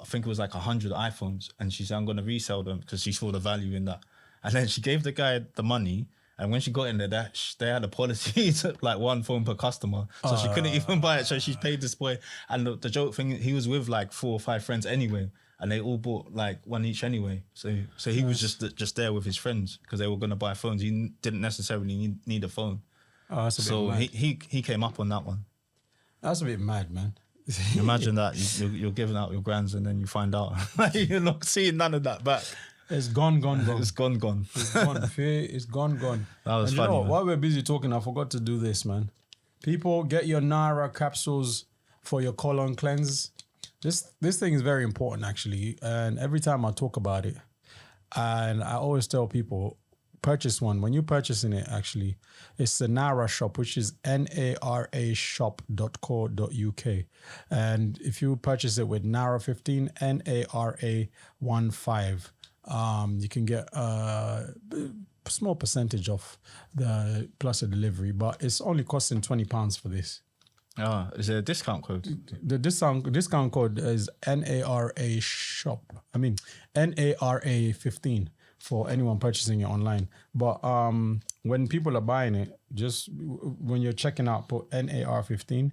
think it was like 100 iPhones, and she said, I'm going to resell them because she saw the value in that. And then she gave the guy the money, and when she got in there, they had a policy to like 1 phone per customer, so she couldn't even buy it. So she paid this boy, and the joke thing, he was with like 4 or 5 friends anyway, and they all bought like one each anyway. So he was just there with his friends because they were going to buy phones. He didn't necessarily need a phone. So he came up on that one. That's a bit mad, man. Imagine that you're giving out your grands and then you find out you're not seeing none of that back. It's gone. It's gone. It's gone. Fear is gone. That was and funny, you know, man. while we're busy talking, I forgot to do this, man. People, get your Nara capsules for your colon cleanse. This thing is very important, actually. And every time I talk about it, and I always tell people, purchase one. When you're purchasing it, actually, it's the Nara shop, which is narashop.co.uk. And if you purchase it with Nara 15, NARA15, you can get a small percentage of the plus a delivery, but it's only costing £20 for this. Oh, is there a discount code? The discount code is NARA shop. I mean NARA 15 for anyone purchasing it online. But when people are buying it, just when you're checking out, put NAR 15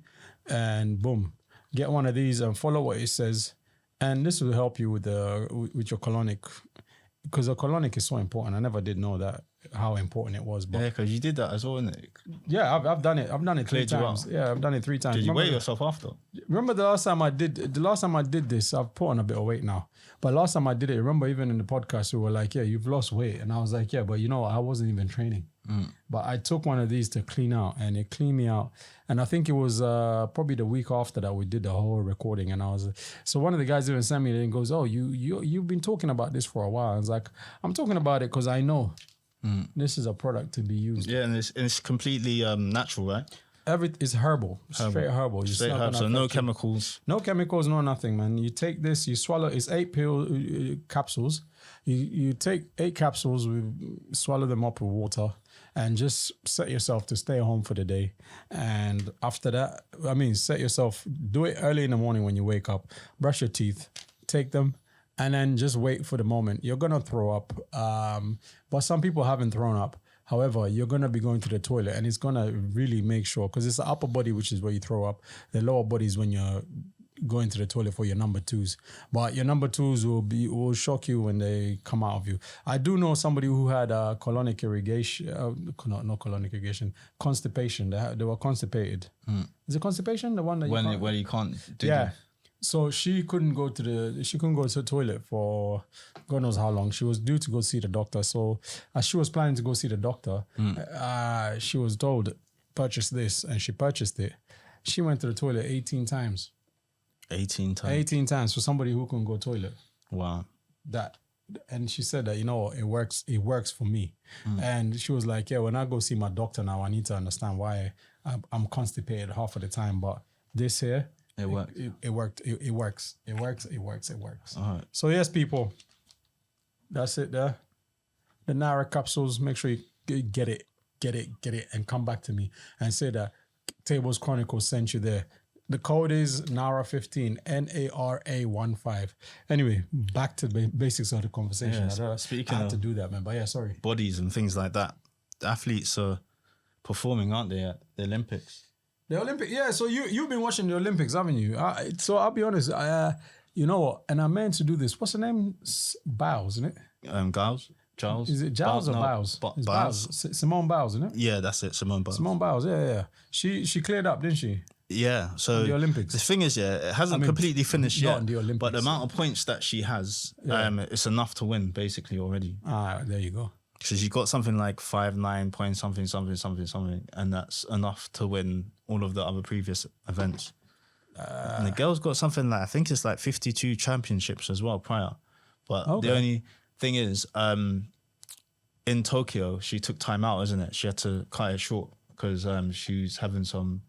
and boom, get one of these and follow what it says. And this will help you with your colonic, because the colonic is so important. I never did know that, how important it was. But Yeah, because you did that as well, innit? yeah, I've done it. I've done it 3 Cleared you times. out. Yeah, I've done it 3 times. Did you Remember weigh yourself after? Remember the last time I did this, I've put on a bit of weight now. But last time I did it, remember even in the podcast, we were like, yeah, you've lost weight. And I was like, yeah, but you know what? I wasn't even training. But I took one of these to clean out, and it cleaned me out. And I think it was probably the week after that we did the whole recording. And I was, so one of the guys even sent me and goes, oh, you've been talking about this for a while. I was like, I'm talking about it because I know this is a product to be used. Yeah, and it's completely natural, right? It's herbal. Straight herbal. It's Straight not herbal, gonna so no affect you. chemicals. No chemicals, no nothing, man. You take this, you swallow. It's 8 capsules. You take 8 capsules, swallow them up with water, and just set yourself to stay home for the day. And after that, set yourself. Do it early in the morning when you wake up. Brush your teeth. Take them. And then just wait for the moment. You're going to throw up. But some people haven't thrown up. However, you're going to be going to the toilet, and it's going to really make sure, because it's the upper body, which is where you throw up. The lower body is when you're going to the toilet for your number 2s. But your number 2s will shock you when they come out of you. I do know somebody who had colonic irrigation, not colonic irrigation, constipation. They were constipated. Is it constipation? The one that When you can't do yeah. So she couldn't go to the toilet for God knows how long. She was due to go see the doctor. So as she was planning to go see the doctor, she was told, purchase this, and she purchased it. She went to the toilet 18 times. 18 times. 18 times for somebody who couldn't go toilet. Wow. And she said that, it works for me. And she was like, yeah, when I go see my doctor now, I need to understand why I'm constipated half of the time. But this here, it worked. It works. It works. All right. So yes, people, that's it there. The Nara capsules, make sure you get it, and come back to me and say that Tableschronicle sent you there. The code is NARA15, NARA15. Anyway, back to the basics of the conversation. Yeah, I had to do that, man. But yeah, sorry. Bodies and things like that. The athletes are performing, aren't they, at the Olympics? The Olympics, yeah. So you've been watching the Olympics, haven't you? So I'll be honest. You know what? And I meant to do this. What's the name? Biles, isn't it? Giles. Is it Giles or Biles? It's Biles. Simone Biles, isn't it? Yeah, that's it. Simone Biles. Yeah. She cleared up, didn't she? Yeah. So the Olympics. The thing is, it hasn't completely finished yet. In the Olympics, but the amount of points that she has, it's enough to win basically already. There you go. So she got something like 5-9 points, something, and that's enough to win all of the other previous events. And the girl's got something like, I think it's like 52 championships as well prior. But the only thing is, in Tokyo, she took time out, isn't it? She had to cut it short because she's having some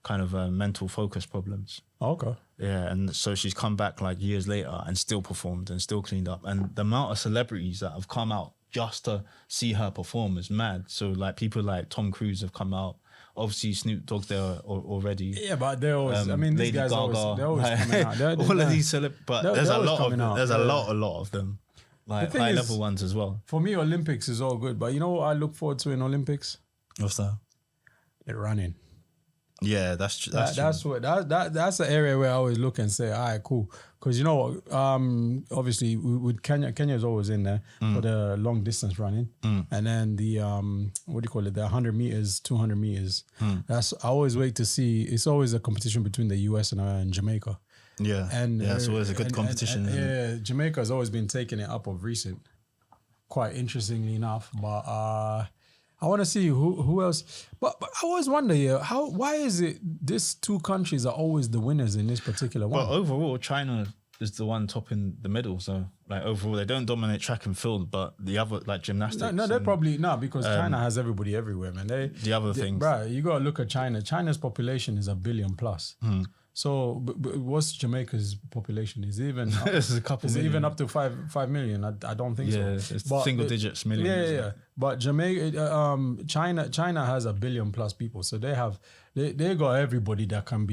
kind of mental focus problems. Okay. Yeah, and so she's come back like years later and still performed and still cleaned up. And the amount of celebrities that have come out just to see her perform is mad. So like people like Tom Cruise have come out. Obviously Snoop Dogg's there already. Yeah, but they're always. These Lady guys Gaga, they're always coming out. All of these but there's a lot of them. There's a lot of them. Like high level ones as well. For me, Olympics is all good, but you know what I look forward to in Olympics? What's that? The running. Yeah, that's true. That's the area where I always look and say, all right, cool. Because obviously with Kenya's always in there for the long distance running, and then the the 100 meters, 200 meters. I always wait to see. It's always a competition between the US and Jamaica. Yeah, and it's always a good competition. Yeah, Jamaica has always been taking it up of recent. quite interestingly enough. But I want to see who else. But I always wonder, why is it these two countries are always the winners in this particular one? But overall, China is the one topping the middle. So like overall, they don't dominate track and field, but the other like gymnastics. No, they're probably not because China has everybody everywhere, man. The other things, right? You gotta look at China. China's population is 1 billion plus. So, but what's Jamaica's population? Is it even It's a couple is it million. even up to 5 million? I don't think so. It's But single digits million. Yeah. But Jamaica, China has 1 billion plus people, so they got everybody that can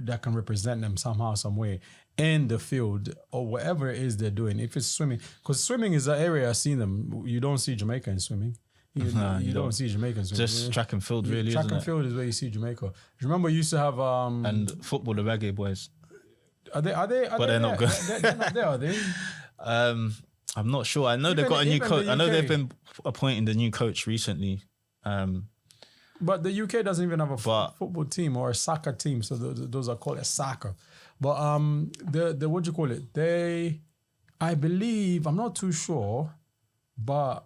that can represent them somehow, some way in the field or whatever it is they're doing. If it's swimming, because swimming is an area I've seen them. You don't see Jamaica in swimming. You don't see Jamaica in swimming. Just track and field, really. Track isn't and it? field is where you see Jamaica. Do you remember you used to have And football, the reggae boys. Are they? But they're not good. They're not there, are they? I'm not sure. I know they've got a new coach. I know they've been appointing the new coach recently. But the UK doesn't even have a football team or a soccer team, so those are called a soccer. But the what do you call it? I believe, I'm not too sure, but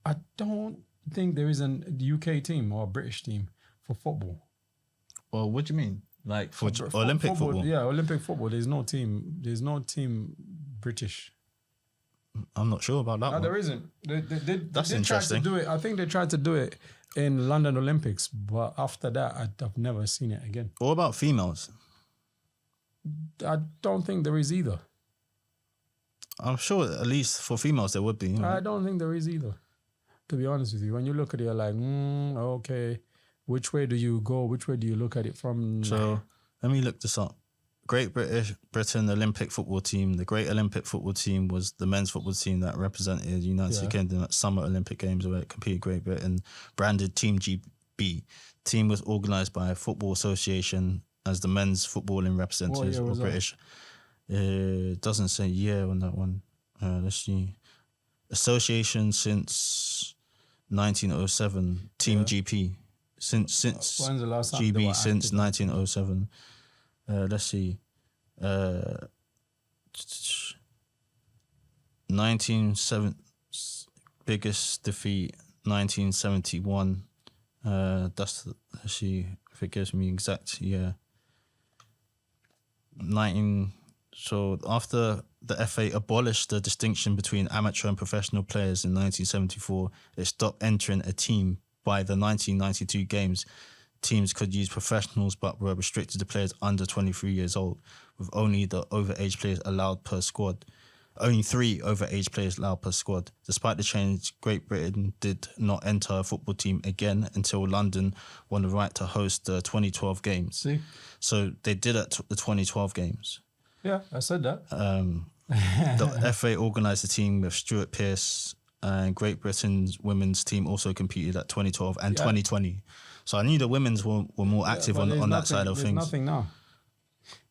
I don't think there is a UK team or a British team for football. Well, what do you mean? Like for Olympic football? Yeah, Olympic football. There's no team. There's no team British. I'm not sure about that one. There isn't. That's they interesting. Tried to do it. I think they tried to do it in London Olympics, but after that, I've never seen it again. What about females? I don't think there is either. I'm sure at least for females there would be. You know? I don't think there is either. To be honest with you, when you look at it, you're like, okay, which way do you go? Which way do you look at it from? So let me look this up. Great Britain Olympic football team. The Great Olympic football team was the men's football team that represented the United Kingdom at Summer Olympic Games where it competed Great Britain, branded Team GB. Team was organised by a football association as the men's footballing representatives were British. It doesn't say year on that one. Let's see. Association since 1907. Team GP. Since When's the last time they GB were since active? 1907. Let's see. 1970 biggest defeat 1971. Let's see if it gives me exact year. So after the FA abolished the distinction between amateur and professional players in 1974, it stopped entering a team by the 1992 games. Teams could use professionals but were restricted to players under 23 years old, with only the overage players allowed per squad. Only 3 overage players allowed per squad. Despite the change, Great Britain did not enter a football team again until London won the right to host the 2012 games. See? So they did at the 2012 games. Yeah, I said that. The FA organised a team with Stuart Pearce, and Great Britain's women's team also competed at 2012 and 2020. So I knew the women's were more active on that side of things. There's nothing now.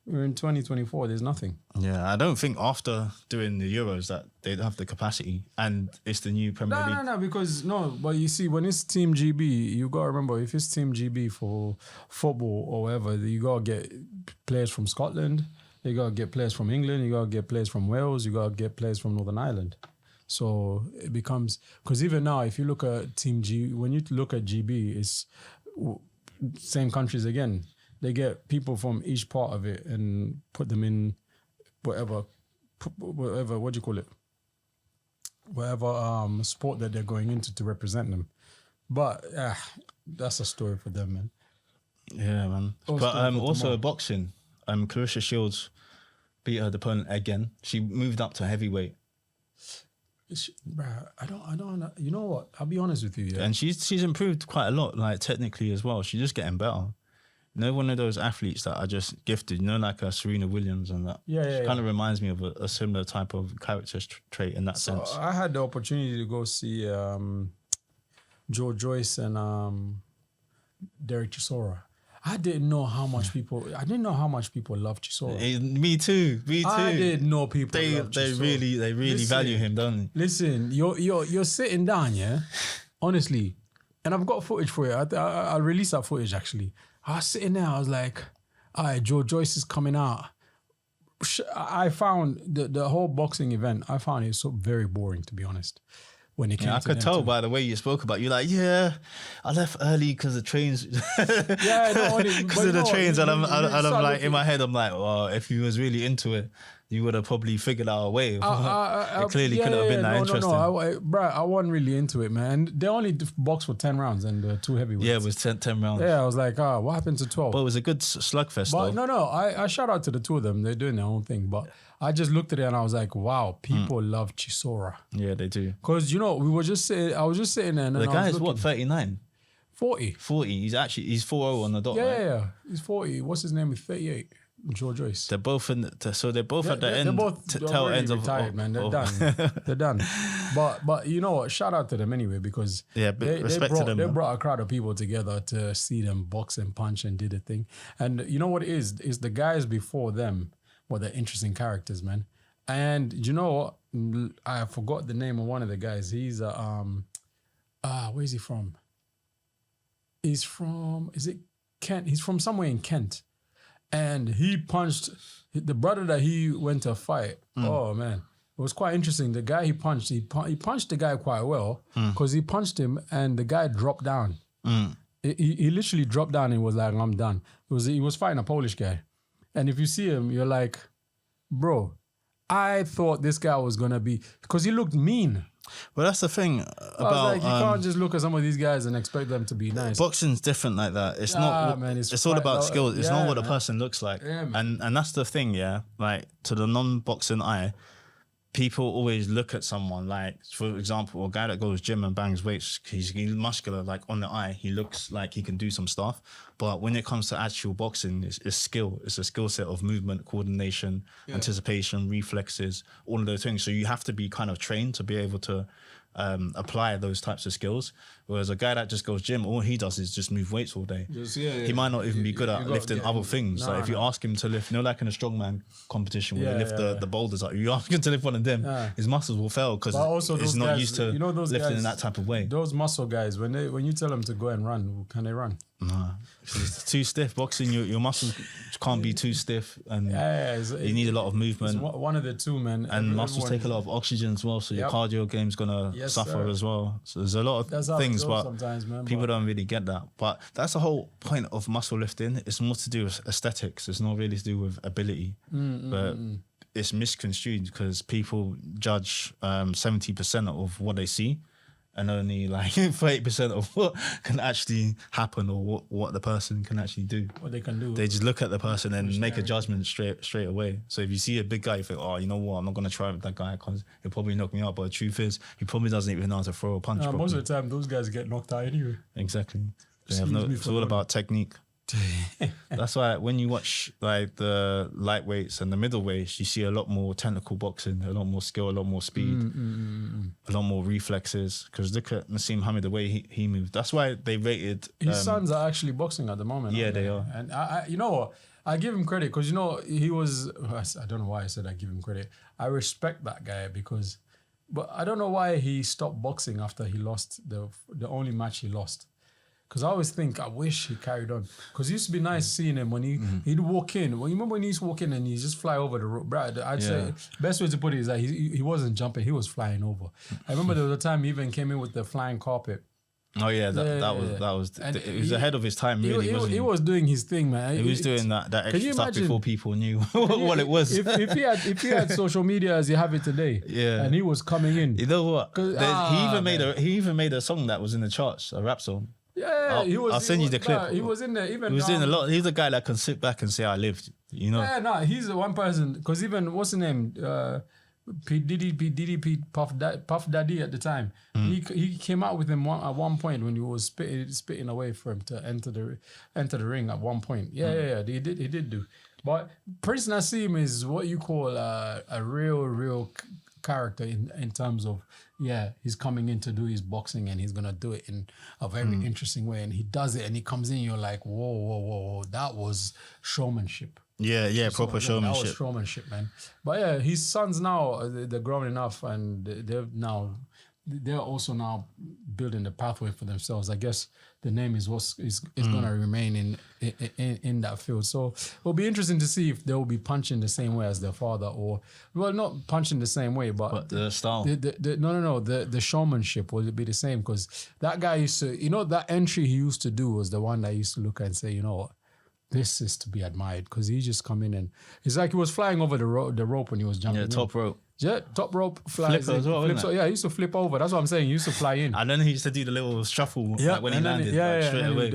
We're in 2024. There's nothing. Yeah, I don't think after doing the Euros that they'd have the capacity, and it's the new Premier League. But you see, when it's Team GB, you gotta remember if it's Team GB for football or whatever, you gotta get players from Scotland, you gotta get players from England, you gotta get players from Wales, you gotta get players from Northern Ireland. So it becomes, because even now, if you look at Team G, when you look at GB, it's same countries again. They get people from each part of it and put them in whatever, what do you call it? Whatever sport that they're going into to represent them. But that's a story for them, man. Yeah, man. But also boxing. Clarissa Shields beat her opponent again. She moved up to heavyweight. I don't. You know what? I'll be honest with you. Yeah. And she's improved quite a lot, like technically as well. She's just getting better. You know, one of those athletes that are just gifted. You know, like Serena Williams and that. Yeah. Kind of reminds me of a similar type of character trait in that sense. I had the opportunity to go see Joe Joyce and Derek Chisora. I didn't know how much people love Chisora. Me too. I didn't know people. They really value him, don't they? Listen, you're sitting down, yeah. Honestly, and I've got footage for it. I'll release that footage actually. I was sitting there. I was like, "All right, Joe Joyce is coming out." I found the whole boxing event. I found it so very boring, to be honest. when it came I to could them tell two. by the way you spoke about. You're like, yeah, I left early because the trains. Yeah, no, because of the trains, and I'm start like looking- in my head, I'm like, well, if you was really into it, you would have probably figured out a way. It clearly couldn't have been that interesting. I wasn't really into it, man. They only boxed for 10 rounds and 2 heavyweights. Yeah, it was 10 rounds. Yeah, I was like, what happened to 12? But it was a good slugfest, But though. I shout out to the two of them. They're doing their own thing. But I just looked at it and I was like, wow, people love Chisora. Yeah, they do. Because, I was just sitting there. And The then guy I was is looking, what, 39? 40. 40. He's 4-0 on the dot, right? Yeah. He's 40. What's his name? He's 38. George Joyce. They're both at the end. They're both tail ends of retired, man. They're done. They're done. But you know what? Shout out to them anyway because respect to them. They brought a crowd of people together to see them box and punch and did a thing. And you know what it is? Is the guys before them were the interesting characters, man. And you know what? I forgot the name of one of the guys. He's where's he from? Is it Kent? He's from somewhere in Kent. And he punched the brother that he went to fight. Oh man, it was quite interesting. The guy he punched the guy quite well because he punched him and the guy dropped down. He literally dropped down and was like, "I'm done." He was fighting a Polish guy, and if you see him, you're like, "Bro, I thought this guy was gonna be," because he looked mean. Well, that's the thing about I was like, you can't just look at some of these guys and expect them to be nice. Boxing's different like that. It's not. Man, it's all about skills. It's not what the person looks like. Yeah, man. And that's the thing. Yeah, like to the non-boxing eye, people always look at someone like, for example, a guy that goes gym and bangs weights. He's muscular. Like on the eye, he looks like he can do some stuff. But when it comes to actual boxing, it's skill. It's a skill set of movement, coordination, anticipation, reflexes, all of those things. So you have to be kind of trained to be able to apply those types of skills. Whereas a guy that just goes gym, all he does is just move weights all day. He might not even be good at lifting other things. Like if you ask him to lift, like in a strongman competition where they lift the boulders up, you ask him to lift one of them, his muscles will fail because he's not used to lifting guys, in that type of way. Those muscle guys, when you tell them to go and run, can they run? Nah, it's too stiff. Boxing, your muscles can't be too stiff, and you need a lot of movement. One of the two, man. And muscles take a lot of oxygen as well, so your cardio game's gonna suffer as well. So there's a lot of things, but people don't really get that. But that's the whole point of muscle lifting. It's more to do with aesthetics. It's not really to do with ability, but it's misconstrued because people judge 70% of what they see. And only like 30% of what can actually happen or what the person can actually do. What they can do. They just look at the person and make a judgment straight away. So if you see a big guy, you think, oh, you know what? I'm not going to try with that guy because he'll probably knock me out. But the truth is, he probably doesn't even know how to throw a punch properly. Most of the time, those guys get knocked out anyway. Exactly. It's all about technique. That's why when you watch like the lightweights and the middleweights, you see a lot more technical boxing, a lot more skill, a lot more speed, a lot more reflexes. Because look at Nassim Hamid, the way he moved. That's why they rated his sons are actually boxing at the moment. Yeah, they are. And I you know what? I give him credit because he was. I don't know why I said I give him credit. I respect that guy because, but I don't know why he stopped boxing after he lost the only match he lost. Because I always think, I wish he carried on. Because it used to be nice seeing him when he'd walk in. Well, you remember when he used to walk in and he just fly over the road? I'd say, best way to put it is that he wasn't jumping, he was flying over. I remember there was a time he even came in with the flying carpet. Oh yeah, that was it was ahead of his time, really, wasn't he? He was doing his thing, man. He was doing that extra stuff before people knew what it was. If he had social media as you have it today, and he was coming in. You know what? He even made a song that was in the charts, a rap song. Yeah, I'll send you the clip. He was in there. Even he was doing a lot. He's the guy that can sit back and say, "I lived." You know. Yeah, no, he's the one person. Because even what's the name? P Diddy, Puff Daddy at the time. He came out with him at one point when he was spitting away for him to enter the ring at one point. Yeah. He did do. But Prince Nassim is what you call a real character in terms of he's coming in to do his boxing and he's gonna do it in a very interesting way, and he does it and he comes in, you're like whoa, that was showmanship. Proper showmanship. That was showmanship, man. But his sons now they're grown enough and they've now they're also now building the pathway for themselves. I guess the name is going to remain in that field. So it'll be interesting to see if they will be punching the same way as their father, or well, not punching the same way, but the style. The showmanship will be the same, because that guy used to, that entry he used to do was the one that I used to look at and say, this is to be admired, because he just come in and it's like he was flying over the rope when he was jumping. Yeah, top rope. Yeah, top rope flies. Flip as well, isn't it? Yeah, he used to flip over. That's what I'm saying. He used to fly in. And then he used to do the little shuffle when he landed, straight away.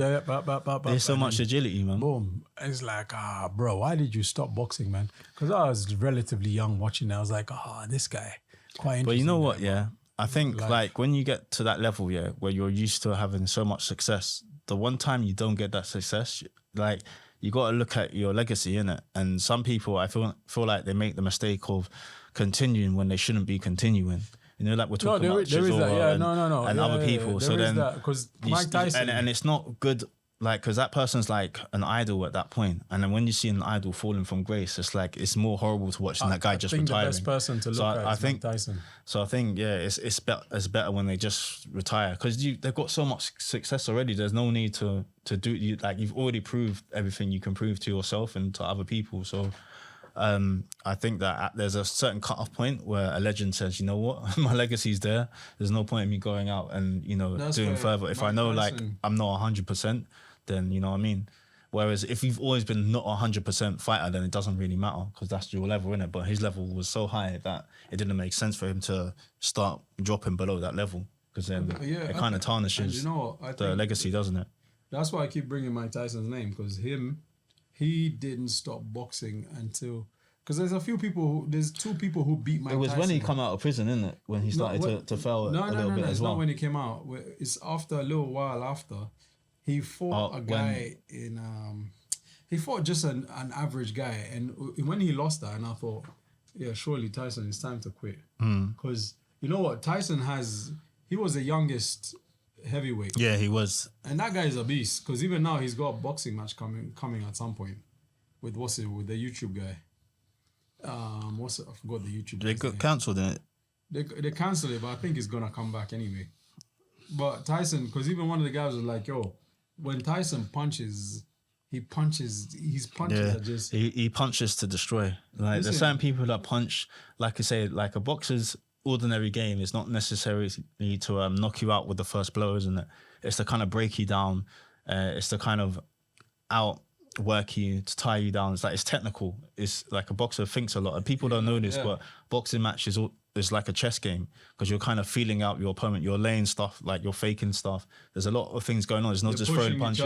There's so much agility, man. Boom. It's like, bro, why did you stop boxing, man? Because I was relatively young watching that. I was like, this guy, quite interesting. But you know what, yeah? I think like when you get to that level, yeah, where you're used to having so much success, the one time you don't get that success, like you got to look at your legacy, innit? And some people, I feel like they make the mistake of continuing when they shouldn't be continuing. Like we're talking about Chisora and other people. So then, because Mike Tyson, and it's not good, like, because that person's like an idol at that point. And then when you see an idol falling from grace, it's like it's more horrible to watch than that guy just retiring. The best person to look at is Mike Tyson. So I think it's better when they just retire, because they've got so much success already. There's no need to do you've already proved everything you can prove to yourself and to other people. So. I think that there's a certain cut-off point where a legend says, you know what, my legacy's there. There's no point in me going out and, doing further. If I know, like, I'm not 100%, then, you know what I mean? Whereas if you've always been not 100% fighter, then it doesn't really matter, because that's your level, innit? But his level was so high that it didn't make sense for him to start dropping below that level, because then it kind of tarnishes the legacy, doesn't it? That's why I keep bringing Mike Tyson's name, because he didn't stop boxing until, because there's two people who beat Mike Tyson. It was when he come out of prison, isn't it? When he started to fail a little bit as well. Not when he came out. It's after a little while after. He fought a guy he fought just an average guy, and when he lost that, and I thought, yeah, surely Tyson, it's time to quit. Because you know what, he was the youngest heavyweight. Yeah, he was. And that guy is a beast, because even now he's got a boxing match coming at some point with the YouTube guy. I forgot the YouTube guy. They got cancelled, didn't it? They cancelled it, but I think it's gonna come back anyway. But Tyson, because even one of the guys was like, yo, when Tyson punches, his punches are just... He punches to destroy. Like, there's certain people that punch, like I say, like a boxer's ordinary game is not necessarily to knock you out with the first blow, isn't it? It's to kind of break you down. It's to kind of outwork you, to tie you down. It's technical. It's like a boxer thinks a lot, and people don't know this, but boxing matches is like a chess game, because you're kind of feeling out your opponent. You're laying stuff, like you're faking stuff. There's a lot of things going on. It's not just throwing punches.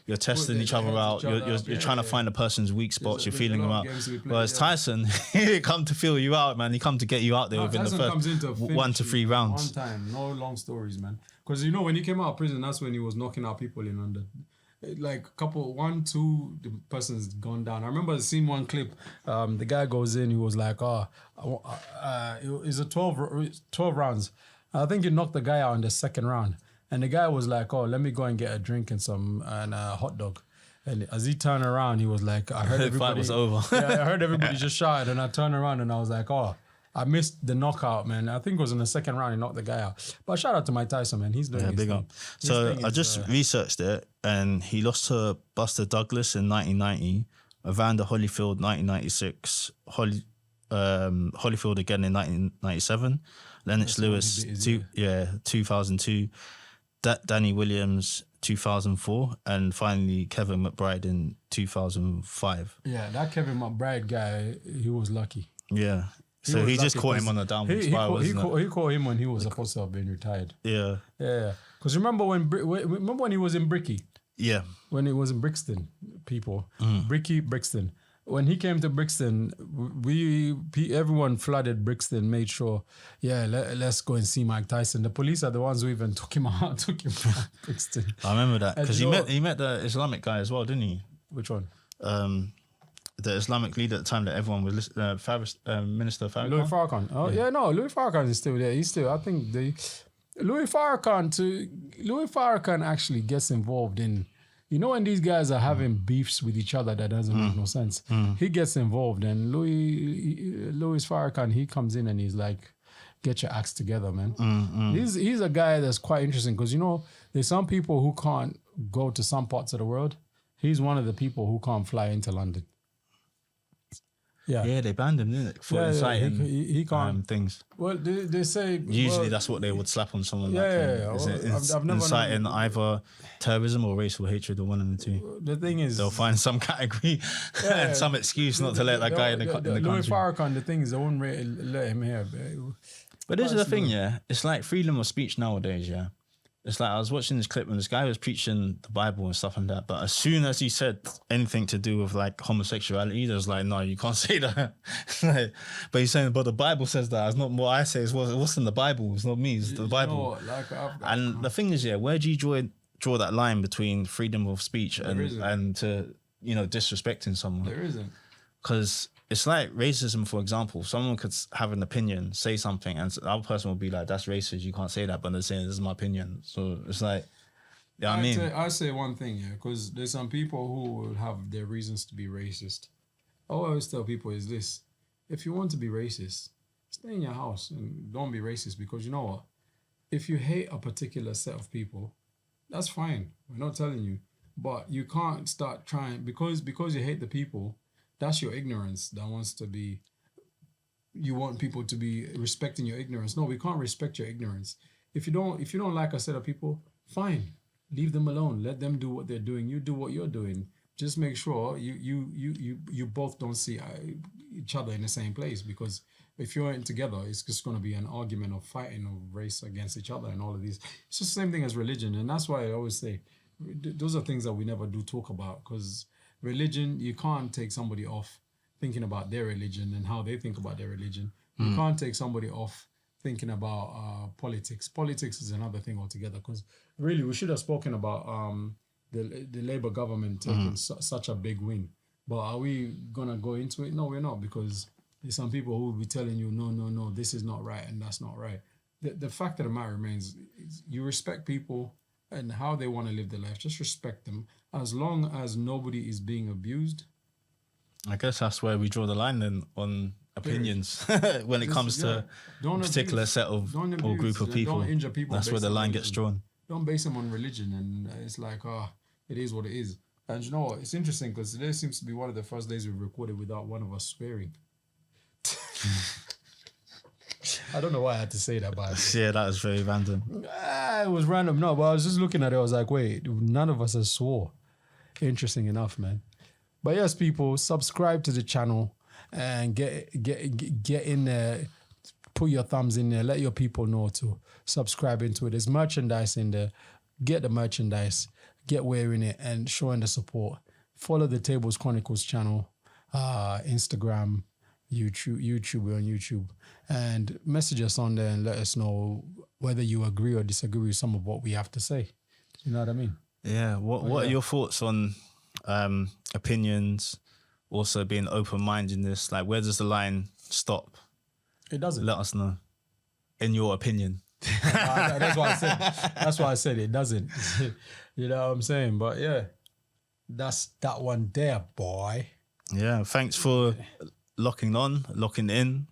You're testing each other out. You're trying to find a person's weak spots. You're feeling them out. Whereas Tyson, he come to feel you out, man. He come to get you out there within the first 1 to 3 rounds. One time, no long stories, man. Because when he came out of prison, that's when he was knocking out people in under. Like one, two, the person's gone down. I remember seeing one clip. The guy goes in. He was like, it's a 12 rounds. I think he knocked the guy out in the second round. And the guy was like, let me go and get a drink and a hot dog. And as he turned around, he was like, I heard everybody. The fight was over. I heard everybody just shouted, and I turned around and I was like, I missed the knockout, man. I think it was in the second round he knocked the guy out. But shout out to Mike Tyson, man. He's doing his big thing. up. So I just researched it, and he lost to Buster Douglas in 1990, Evander Holyfield 1996, Holyfield again in 1997, Lennox Lewis 2002, Danny Williams 2004, and finally Kevin McBride in 2005. Yeah, that Kevin McBride guy, he was lucky. Yeah. So he just caught him on the downward spiral. He caught him when he was supposed to have been retired. Yeah. Yeah. Because remember when he was in Bricky? Yeah. When he was in Brixton, people. Brixton. When he came to Brixton, everyone flooded Brixton, made sure, let's go and see Mike Tyson. The police are the ones who even took him out Brixton. I remember that. Because he met the Islamic guy as well, didn't he? Which one? The Islamic leader at the time that everyone was Minister Farrakhan. Louis Farrakhan. Oh yeah, no, Louis Farrakhan is still there. He's still. I think Louis Farrakhan actually gets involved in. When these guys are having beefs with each other that doesn't make no sense. He gets involved, and Louis Farrakhan, he comes in and he's like, get your acts together, man. He's a guy that's quite interesting because, you know, there's some people who can't go to some parts of the world. He's one of the people who can't fly into London. Yeah, they banned him, didn't it? For inciting he can't. Things. Well, they say... Usually that's what they would slap on someone I've never inciting either terrorism or racial hatred or one of the two. The thing is... They'll find some category and some excuse not to let that guy in the country. Louis Farrakhan, the thing is, they won't let him here. But this is the thing, yeah. It's like freedom of speech nowadays, yeah. It's like I was watching this clip and this guy was preaching the Bible and stuff like that. But as soon as he said anything to do with like homosexuality, there's like, no, you can't say that. Like, but he's saying, but the Bible says that. It's not what I say. It's what's in the Bible. It's not me. It's the Bible. And the thing is, yeah, where do you draw that line between freedom of speech and to, you know, disrespecting someone? There isn't. Because it's like racism, for example. Someone could have an opinion, say something, and the other person will be like, that's racist, you can't say that, but they're saying, this is my opinion. So it's like, I say one thing, yeah, because there's some people who will have their reasons to be racist. All I always tell people is this: if you want to be racist, stay in your house and don't be racist, because you know what? If you hate a particular set of people, that's fine. We're not telling you. But you can't start trying, because you hate the people, that's your ignorance that wants to be, you want people to be respecting your ignorance. No, we can't respect your ignorance. If you don't like a set of people, fine. Leave them alone. Let them do what they're doing. You do what you're doing. Just make sure you both don't see each other in the same place, because if you're in together, it's just going to be an argument of fighting of race against each other and all of these. It's just the same thing as religion. And that's why I always say, those are things that we never do talk about, because religion, you can't take somebody off thinking about their religion and how they think about their religion. You can't take somebody off thinking about politics. Politics is another thing altogether, because really we should have spoken about the Labour government taking such a big win. But are we going to go into it? No, we're not, because there's some people who will be telling you, no, this is not right and that's not right. The fact of the matter remains, you respect people and how they want to live their life. Just respect them. As long as nobody is being abused. I guess that's where we draw the line then on opinions when it comes to a particular set of or group of people. Don't injure people. That's where the line gets drawn. Don't base them on religion, and it's like, it is what it is. And you know what? It's interesting because today seems to be one of the first days we've recorded without one of us swearing. I don't know why I had to say that, but yeah, that was very random. It was random, no, but I was just looking at it. I was like, wait, none of us has swore. Interesting enough, man. But yes, people, subscribe to the channel and get in there. Put your thumbs in there. Let your people know to subscribe into it. There's merchandise in there. Get the merchandise. Get wearing it and showing the support. Follow the Tableschronicles channel, Instagram, YouTube, we're on YouTube, and message us on there and let us know whether you agree or disagree with some of what we have to say. You know what I mean? Yeah. What are your thoughts on opinions, also being open-mindedness? Like, where does the line stop? It doesn't. Let us know, in your opinion. That's why I said. That's why I said it doesn't. You know what I'm saying? But yeah, that's that one there, boy. Yeah. Thanks for locking in.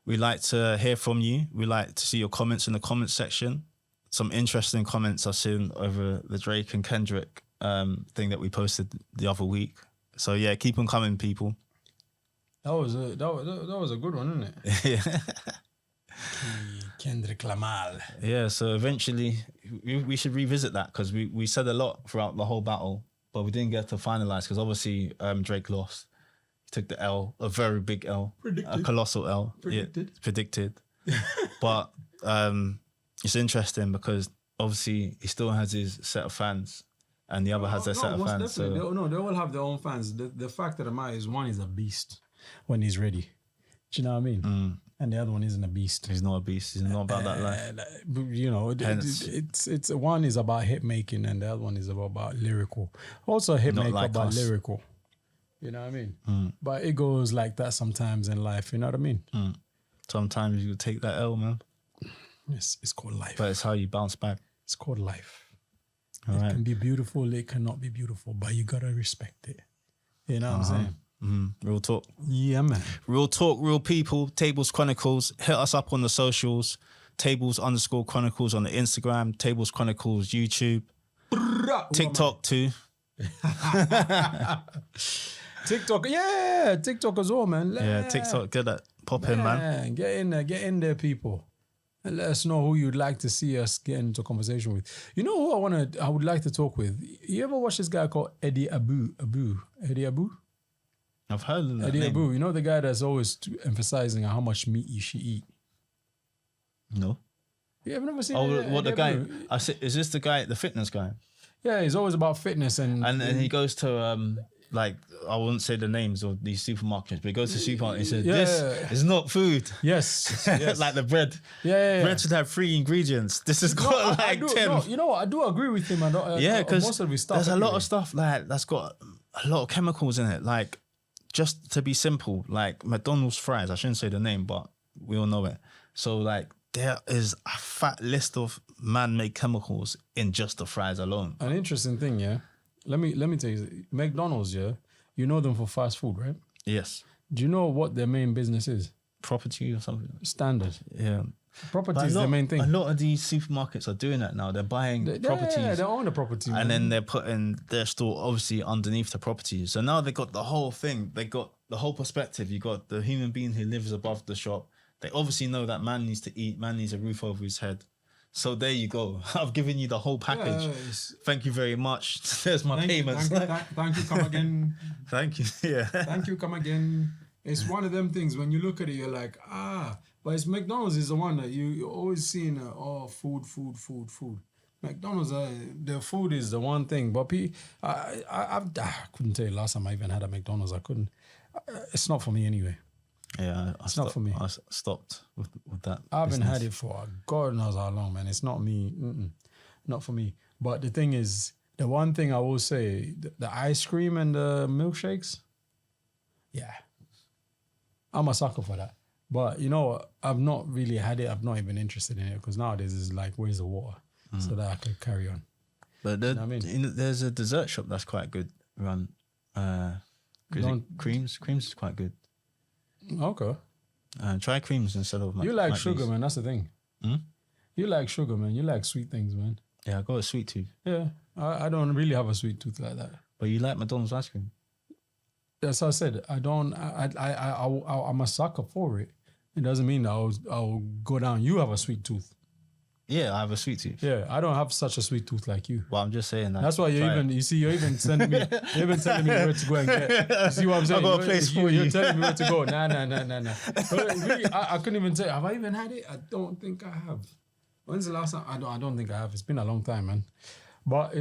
We like to hear from you. We like to see your comments in the comments section. Some interesting comments I've seen over the Drake and Kendrick thing that we posted the other week. So yeah, keep on coming, people. That was a good one, isn't it? Yeah. Kendrick Lamar. Yeah, so eventually we should revisit that, because we said a lot throughout the whole battle, but we didn't get to finalize because obviously Drake lost. He took the L, a very big L, a colossal L. Predicted. But it's interesting because obviously he still has his set of fans and the other has their set of fans. So. They all have their own fans. The fact of the matter is, one is a beast when he's ready. Do you know what I mean? And the other one isn't a beast. He's not a beast. He's not about that life. You know, it's one is about hit making and the other one is about lyrical. Also, hit maker like about lyrical. You know what I mean? But it goes like that sometimes in life. You know what I mean? Sometimes you take that L, man. It's called life. But it's how you bounce back. It's called life. All right. It can be beautiful. It cannot be beautiful, but you gotta respect it. You know what I'm saying? Real talk. Yeah, man. Real talk, real people. Tables Chronicles. Hit us up on the socials. Tables_Chronicles on the Instagram. Tables Chronicles YouTube. TikTok too. TikTok, yeah, TikTok as well, man. Yeah, TikTok, good at popping, man. Get in there, people. And let us know who you'd like to see us get into conversation with. You know who I would like to talk with? You ever watch this guy called Eddie Abu? Eddie Abu? I've heard of that Eddie name. Abu. You know the guy that's always emphasizing how much meat you should eat? No. You ever never seen What the guy? Abu? Is this the guy, the fitness guy? Yeah, he's always about fitness and he goes to like, I won't say the names of these supermarkets, but he goes to supermarket and he says, this is not food. Yes. Like the bread. Yeah. Bread should have 3 ingredients. This has got I 10. No, you know what? I do agree with him. Because most of his stuff. there's a lot of stuff like that's got a lot of chemicals in it. Like, just to be simple, like McDonald's fries, I shouldn't say the name, but we all know it. So like, there is a fat list of man-made chemicals in just the fries alone. An interesting thing, yeah. Let me tell you, McDonald's, yeah. You know them for fast food, right? Yes. Do you know what their main business is? Property or something. Standard. Yeah. Property is their main thing. A lot of these supermarkets are doing that now. They're buying properties. Yeah, they own the property. And man. then they're putting their store obviously underneath the properties. So now they got the whole thing. They got the whole perspective. You got the human being who lives above the shop. They obviously know that man needs to eat. Man needs a roof over his head. So there you go. I've given you the whole package. Thank you very much. There's my payments. Thank you, come again. Thank you. Yeah. Thank you, come again. It's one of them things when you look at it, you're like, but it's McDonald's is the one that you're always seeing, food. McDonald's, their food is the one thing. But I couldn't tell you last time I even had a McDonald's. I couldn't. It's not for me anyway. Yeah, it's not for me. I stopped with that. I haven't had it for God knows how long, man. It's not me. Not for me. But the thing is, the one thing I will say, the ice cream and the milkshakes, yeah. I'm a sucker for that. But, you know, I've not really had it. I'm not even interested in it because nowadays it's like, where's the water? So that I could carry on. But you know what I mean? There's a dessert shop that's quite good run. Creams is quite good. Okay. Try creams instead of you like sugar, man. That's the thing. You like sugar, man. You like sweet things, man. Yeah, I got a sweet tooth. Yeah, I don't really have a sweet tooth like that. But you like McDonald's ice cream? That's how I said. I'm a sucker for it. It doesn't mean that I'll go down. You have a sweet tooth. Yeah, I have a sweet tooth. Yeah, I don't have such a sweet tooth like you. Well, I'm just saying that. That's why you're even sending me, you're even telling me where to go and get. You see what I'm saying? I got a place for you. You're telling me where to go. Nah. Really, I couldn't even tell you. Have I even had it? I don't think I have. When's the last time? I don't think I have. It's been a long time, man. But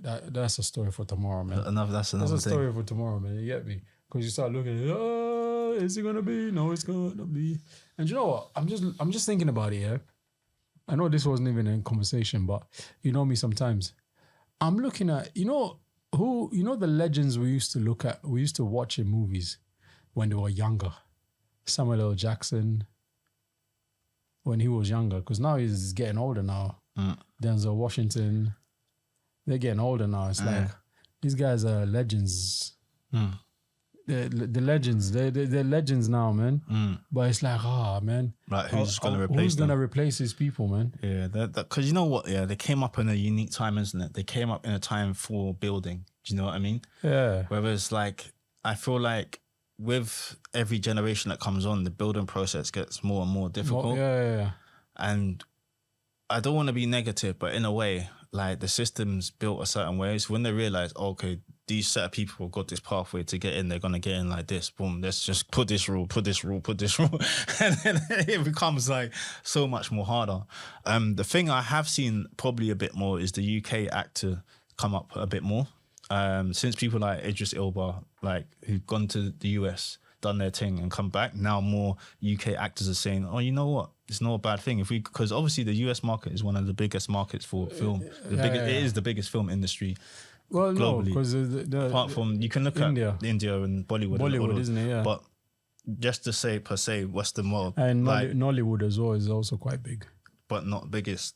that's a story for tomorrow, man. That's another a story for tomorrow, man. You get me? Because you start looking at it, is it gonna be? No, it's gonna be. And you know what? I'm just thinking about it, yeah. I know this wasn't even in conversation, but you know me sometimes. I'm looking at, the legends we used to look at, we used to watch in movies when they were younger. Samuel L. Jackson, when he was younger, because now he's getting older now. Denzel Washington, they're getting older now. It's like, these guys are legends. The legends, they're legends now, man. But it's like, man. Like, who's going to replace Who's them? going to replace these people, man? Yeah, because you know what? Yeah, they came up in a unique time, isn't it? They came up in a time for building. Do you know what I mean? Yeah. Whereas, like, I feel like with every generation that comes on, the building process gets more and more difficult. Yeah. And I don't want to be negative, but in a way, like, the system's built a certain way. So when they realize, okay, these set of people have got this pathway to get in, they're going to get in like this. Boom, let's just put this rule. And then it becomes like so much more harder. The thing I have seen probably a bit more is the UK actor come up a bit more. Since people like Idris Elba, like, who've gone to the US, done their thing and come back, now more UK actors are saying, oh, you know what? It's not a bad thing because obviously the US market is one of the biggest markets for film. It is the biggest film industry. Well, globally. No, because apart from, you can look India. at India and Bollywood. Bollywood, isn't it? Yeah. But just to say, per se, Western world. And Nollywood as well is also quite big. But not biggest.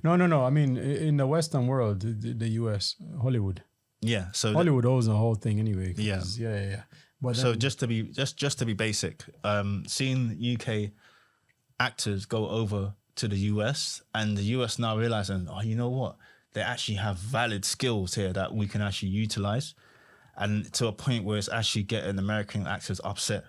No. I mean, in the Western world, the US, Hollywood. Yeah. So Hollywood owns the whole thing anyway. Yeah. Yeah. But So then- just to be basic, seeing UK actors go over to the US and the US now realizing, oh, you know what? They actually have valid skills here that we can actually utilize, and to a point where it's actually getting American actors upset.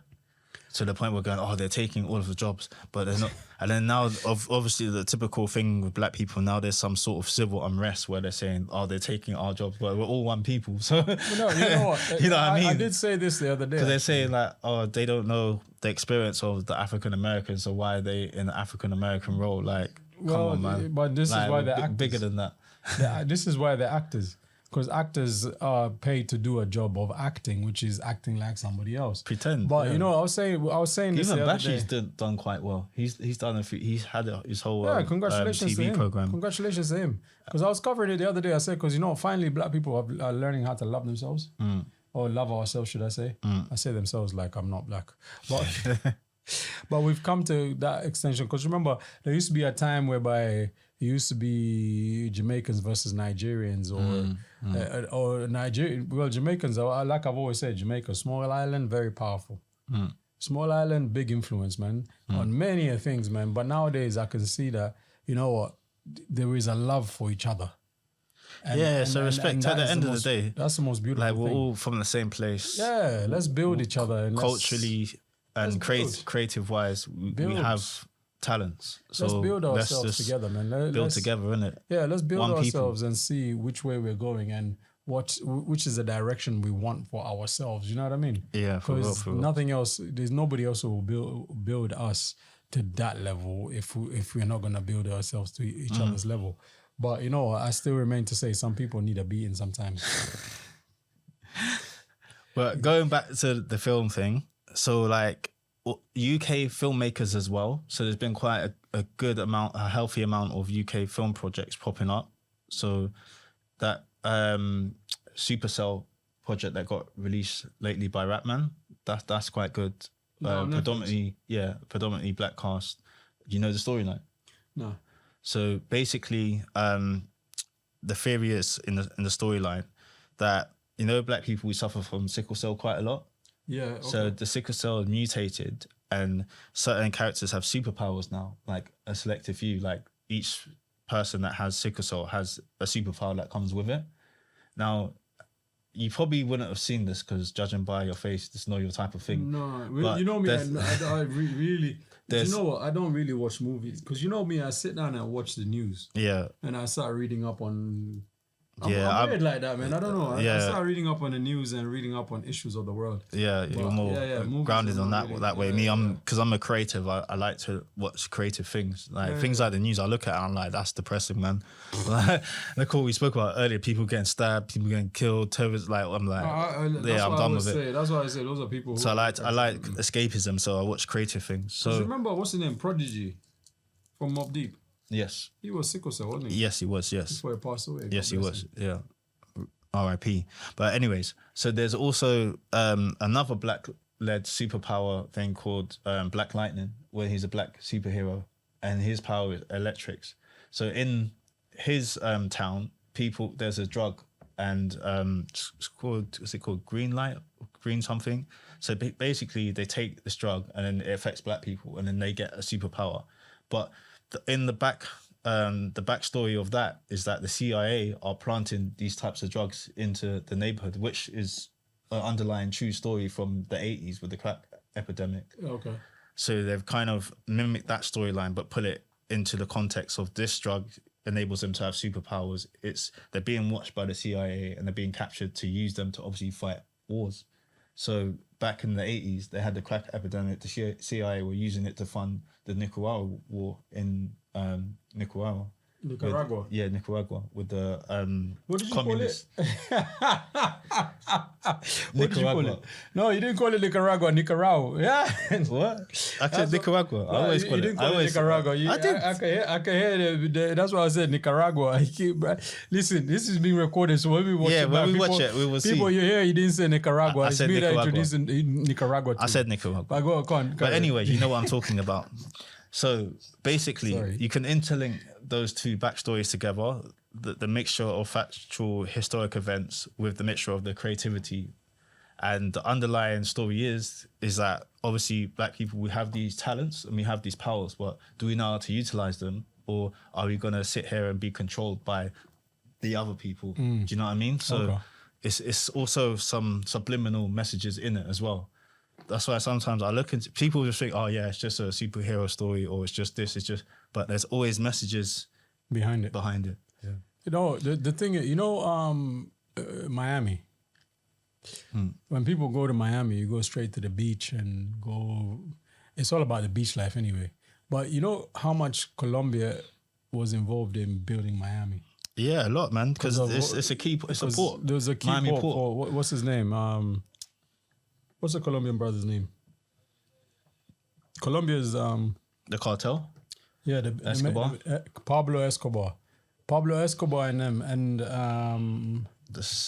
To the point where going, oh, they're taking all of the jobs, but they're not. And then now, obviously, the typical thing with black people, now there's some sort of civil unrest where they're saying, oh, they're taking our jobs, but we're all one people. So, Well, no, you know what? You know what I mean? I did say this the other day. because they're saying like, oh, they don't know the experience of the African Americans, so why are they in the African American role? Like, come Well, on, man. but this is Like, why we're they're actors. bigger than that. This is why they're actors. Because actors are paid to do a job of acting, which is acting like somebody else. Pretend. But yeah. you know, I was saying this Even the other day. Bashi's done quite well. He's done he's had his whole Congratulations to TV him. program. Congratulations to him. Because I was covering it the other day. I said, because you know, finally, black people are learning how to love themselves, or love ourselves, should I say? I say themselves like I'm not black, but but we've come to that extension. Because remember, there used to be a time whereby it used to be Jamaicans versus Nigerians, or Nigerian. Well, Jamaicans, like I've always said, Jamaica, small island, very powerful. Small island, big influence, man, on many things, man. But nowadays, I can see that, you know what, there is a love for each other. So respect. At that the is end of most- the day, that's the most beautiful like we're thing. all from the same place. Yeah, let's build each other. And Culturally and build. creative wise, we Build. have talents. So let's build let's ourselves just together, man. build Let's- together, innit? Yeah, let's build One people. ourselves and see which way we're going and which is the direction we want for ourselves. You know what I mean? Yeah, for real, Because for real. nothing else. There's nobody else who will build us to that level if we're not gonna build ourselves to each other's level. But you know, I still remain to say some people need a beating sometimes. But going back to the film thing, so like UK filmmakers as well. So there's been quite a good amount, a healthy amount of UK film projects popping up. So that Supercell project that got released lately by Ratman, that's quite good. No, Predominantly black cast. Do you know the storyline? No. So basically, the theory is in the storyline that, you know, black people, we suffer from sickle cell quite a lot. Yeah. Okay. So the sickle cell mutated and certain characters have superpowers now, like a selective few, like each person that has sickle cell has a superpower that comes with it. Now, you probably wouldn't have seen this because judging by your face, it's not your type of thing. No, But you know me. there's- I really. There's- You know what? I don't really watch movies because you know me. I sit down and watch the news Yeah. and I start reading up on. I'm I'm- weird like that, man. I don't know. I Yeah. start reading up on the news and reading up on issues of the world. Yeah, you're more movies grounded are on not that really- that way. yeah, Me, yeah. because I'm a creative. I like to watch creative things, like things like the news. I look at it, I'm like, that's depressing, man. Like, look what we spoke about earlier: people getting stabbed, people getting killed, terrorists. Like, I'm like, I'm done with it. That's why I say those are people. So I like escapism. So I watch creative things. So remember what's his name? Prodigy from Mobb Deep. yes, He was sickle cell, wasn't he? yes, he was. Yes, Before he passed away. yes, he God bless was. him. Yeah. R.I.P. But anyways, so there's also another black-led superpower thing called Black Lightning, where he's a black superhero and his power is electrics. So in his town, there's a drug and it's called, what's it called? Green light, green something. So basically they take this drug and then it affects black people and then they get a superpower. But in the backstory of that is that the CIA are planting these types of drugs into the neighborhood, which is an underlying true story from the 80s with the crack epidemic. Okay. So they've kind of mimicked that storyline, but put it into the context of this drug enables them to have superpowers. They're being watched by the CIA and they're being captured to use them to obviously fight wars. So back in the 80s, they had the crack epidemic. The CIA were using it to fund the Nicaragua war in Nicaragua. Nicaragua. Nicaragua with the What did you communists. call it? What did you call it? No, you didn't call it Nicaragua. Nicaragua. Yeah. What? I said Nicaragua. I always call you it. didn't call it Nicaragua. I did. I can hear that's why I said Nicaragua. Listen, this is being recorded, so when we watch it, when we people, watch it, we will see. People, you hear you didn't say Nicaragua. I It's said me that Nicaragua. introduced Nicaragua. I said Nicaragua. But go on. But anyway, you know what I'm talking about. So basically, Sorry. you can interlink those two backstories together, the mixture of factual historic events with the mixture of the creativity. And the underlying story is that obviously black people, we have these talents and we have these powers, but do we know how to utilize them, or are we gonna sit here and be controlled by the other people? Do you know what I mean? So it's also some subliminal messages in it as well. That's why sometimes I look into people just think, oh yeah, it's just a superhero story, or it's just this, it's just. But there's always messages behind it. Yeah. You know, the thing, you know, Miami. When people go to Miami, you go straight to the beach and go. It's all about the beach life anyway. But you know how much Colombia was involved in building Miami? Yeah, a lot, man. Because it's a key. It's a port. There's a key Miami port. port. What's his name? What's the Colombian brother's name? Colombia's the cartel. Yeah, Escobar. Pablo Escobar and them, and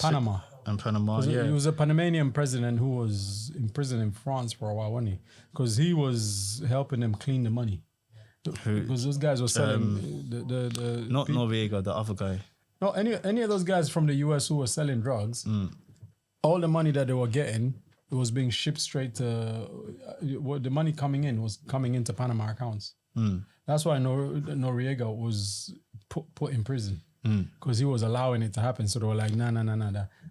Panama. And Panama, He yeah. was a Panamanian president who was in prison in France for a while, wasn't he? Because he was helping them clean the money. Because those guys were selling Not Noriega, the other guy. No, any of those guys from the US who were selling drugs, all the money that they were getting, it was being shipped straight to the money coming in was coming into Panama accounts. That's why Noriega was put in prison, because he was allowing it to happen. So they were like, nah.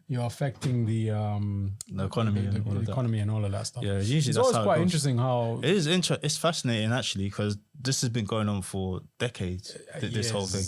You're affecting the economy, the economy and all of that stuff. Yeah, usually it's that's always how it quite goes. interesting how it is. It's fascinating actually, because this has been going on for decades. This whole thing,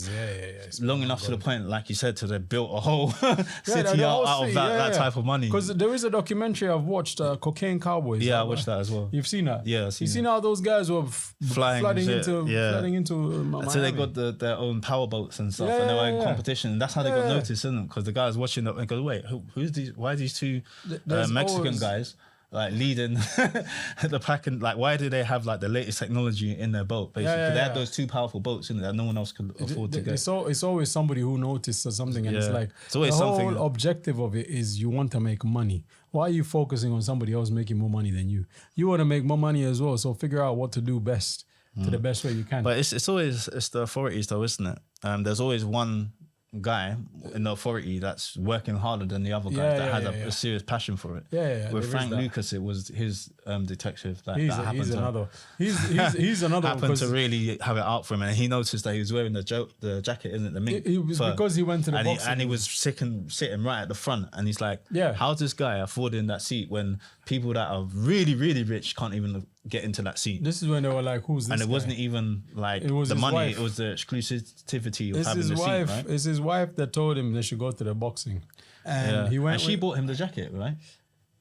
It's long enough to the point, like you said, to they built a whole city the whole out of city, that type of money. Because there is a documentary I've watched, Cocaine Cowboys. Yeah, I watched that as well. You've seen that? Yeah, I've seen You've seen how those guys were flooding into Miami. Until they got their own power boats and stuff, and they were in competition. And that's how they got noticed, isn't it? Because the guy was watching it and goes, "Wait, who's these? Why are these two Mexican guys like leading the pack? And like, why do they have like the latest technology in their boat? Basically, they had those two powerful boats in it that no one else could afford to get. It's always somebody who noticed something, and it's like it's always the whole something. Objective of it is you want to make money. Why are you focusing on somebody else making more money than you? You want to make more money as well, so figure out what to do best to the best way you can. But it's always the authorities though, isn't it? There's always one guy in the authority that's working harder than the other guy that has a serious passion for it. With Frank Lucas, it was his detective that happened he's to another. He's another happened to really have it out for him, and he noticed that he was wearing the jacket, isn't it? The mink. It was because he went to the boxing. And he was sitting right at the front, and he's like, how's this guy affording that seat when people that are really, really rich can't even get into that seat? This is when they were like, who's this? And it guy? wasn't even like it was the money, wife. it was the exclusivity of It's having his the wife, seat, right? It's his wife that told him they should go to the boxing. And he went. And she bought him the jacket, right?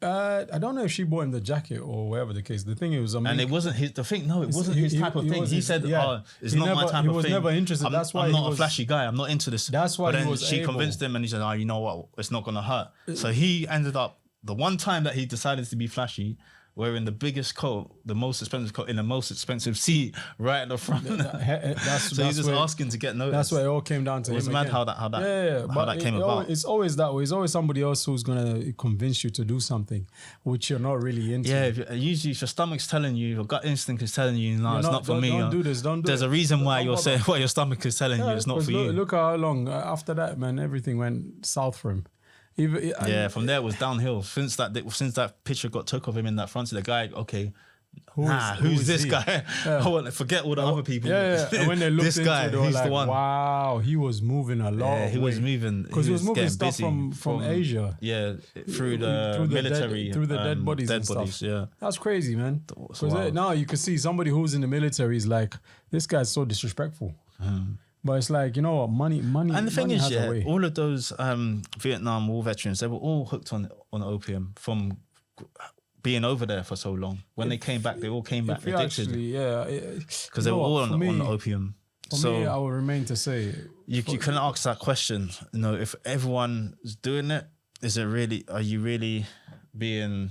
I don't know if she bought him the jacket or whatever the case. The thing is, and it wasn't his. The thing, no, it wasn't his type of thing. He said, "It's not my type of thing." He was never interested. That's why I'm not a flashy guy. I'm not into this. That's why. But then she convinced him, and he said, "Oh, you know what? It's not gonna hurt." So he ended up the one time that he decided to be flashy, wearing the biggest coat, the most expensive coat in the most expensive seat right at the front. So he's just asking to get noticed. That's what it all came down to. It was mad how that came about. It's always that way. It's always somebody else who's gonna convince you to do something which you're not really into. Yeah, usually if your stomach's telling you, your gut instinct is telling you, no, it's not for me. Don't do this. Don't do There's a reason why you're saying what your stomach is telling you. It's not for you. Look how long after that, man. Everything went south for him. From there it was downhill. Since that picture got took of him in that front of the guy, okay, who's this guy? Forget all the other people. And when they looked this guy, into it, they were he's like, the one. Wow, he was moving a lot. He was moving because he was moving stuff from Asia. Yeah, through the military, through the dead bodies and stuff. Yeah, that's crazy, man. Because now you can see somebody who's in the military is like, this guy's so disrespectful. But it's like, you know what, money. And the thing is, all all of those Vietnam War veterans, they were all hooked on opium from being over there for so long. When they came back, they all came back addicted. Because they were all on the opium. For me, I will remain to say, you can ask that question. You know, if everyone's doing it, are you really being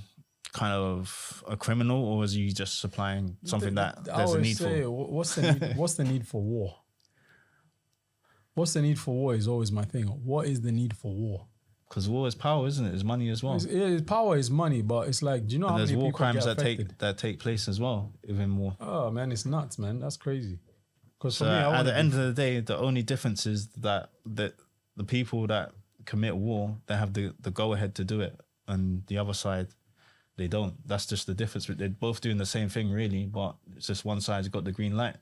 kind of a criminal, or is you just supplying something that there's a need for? What's the need for war? What's the need for war is always my thing. What is the need for war? Because war is power, isn't it? It's money as well. Power is money, but it's like, do you know how many people get affected? There's war crimes that take place as well within war. Oh man, it's nuts, man. That's crazy. Because for me, at the end of the day, the only difference is that the people that commit war, they have the go ahead to do it. and the other side, they don't. That's just the difference. They're both doing the same thing, really, but it's just one side's got the green light.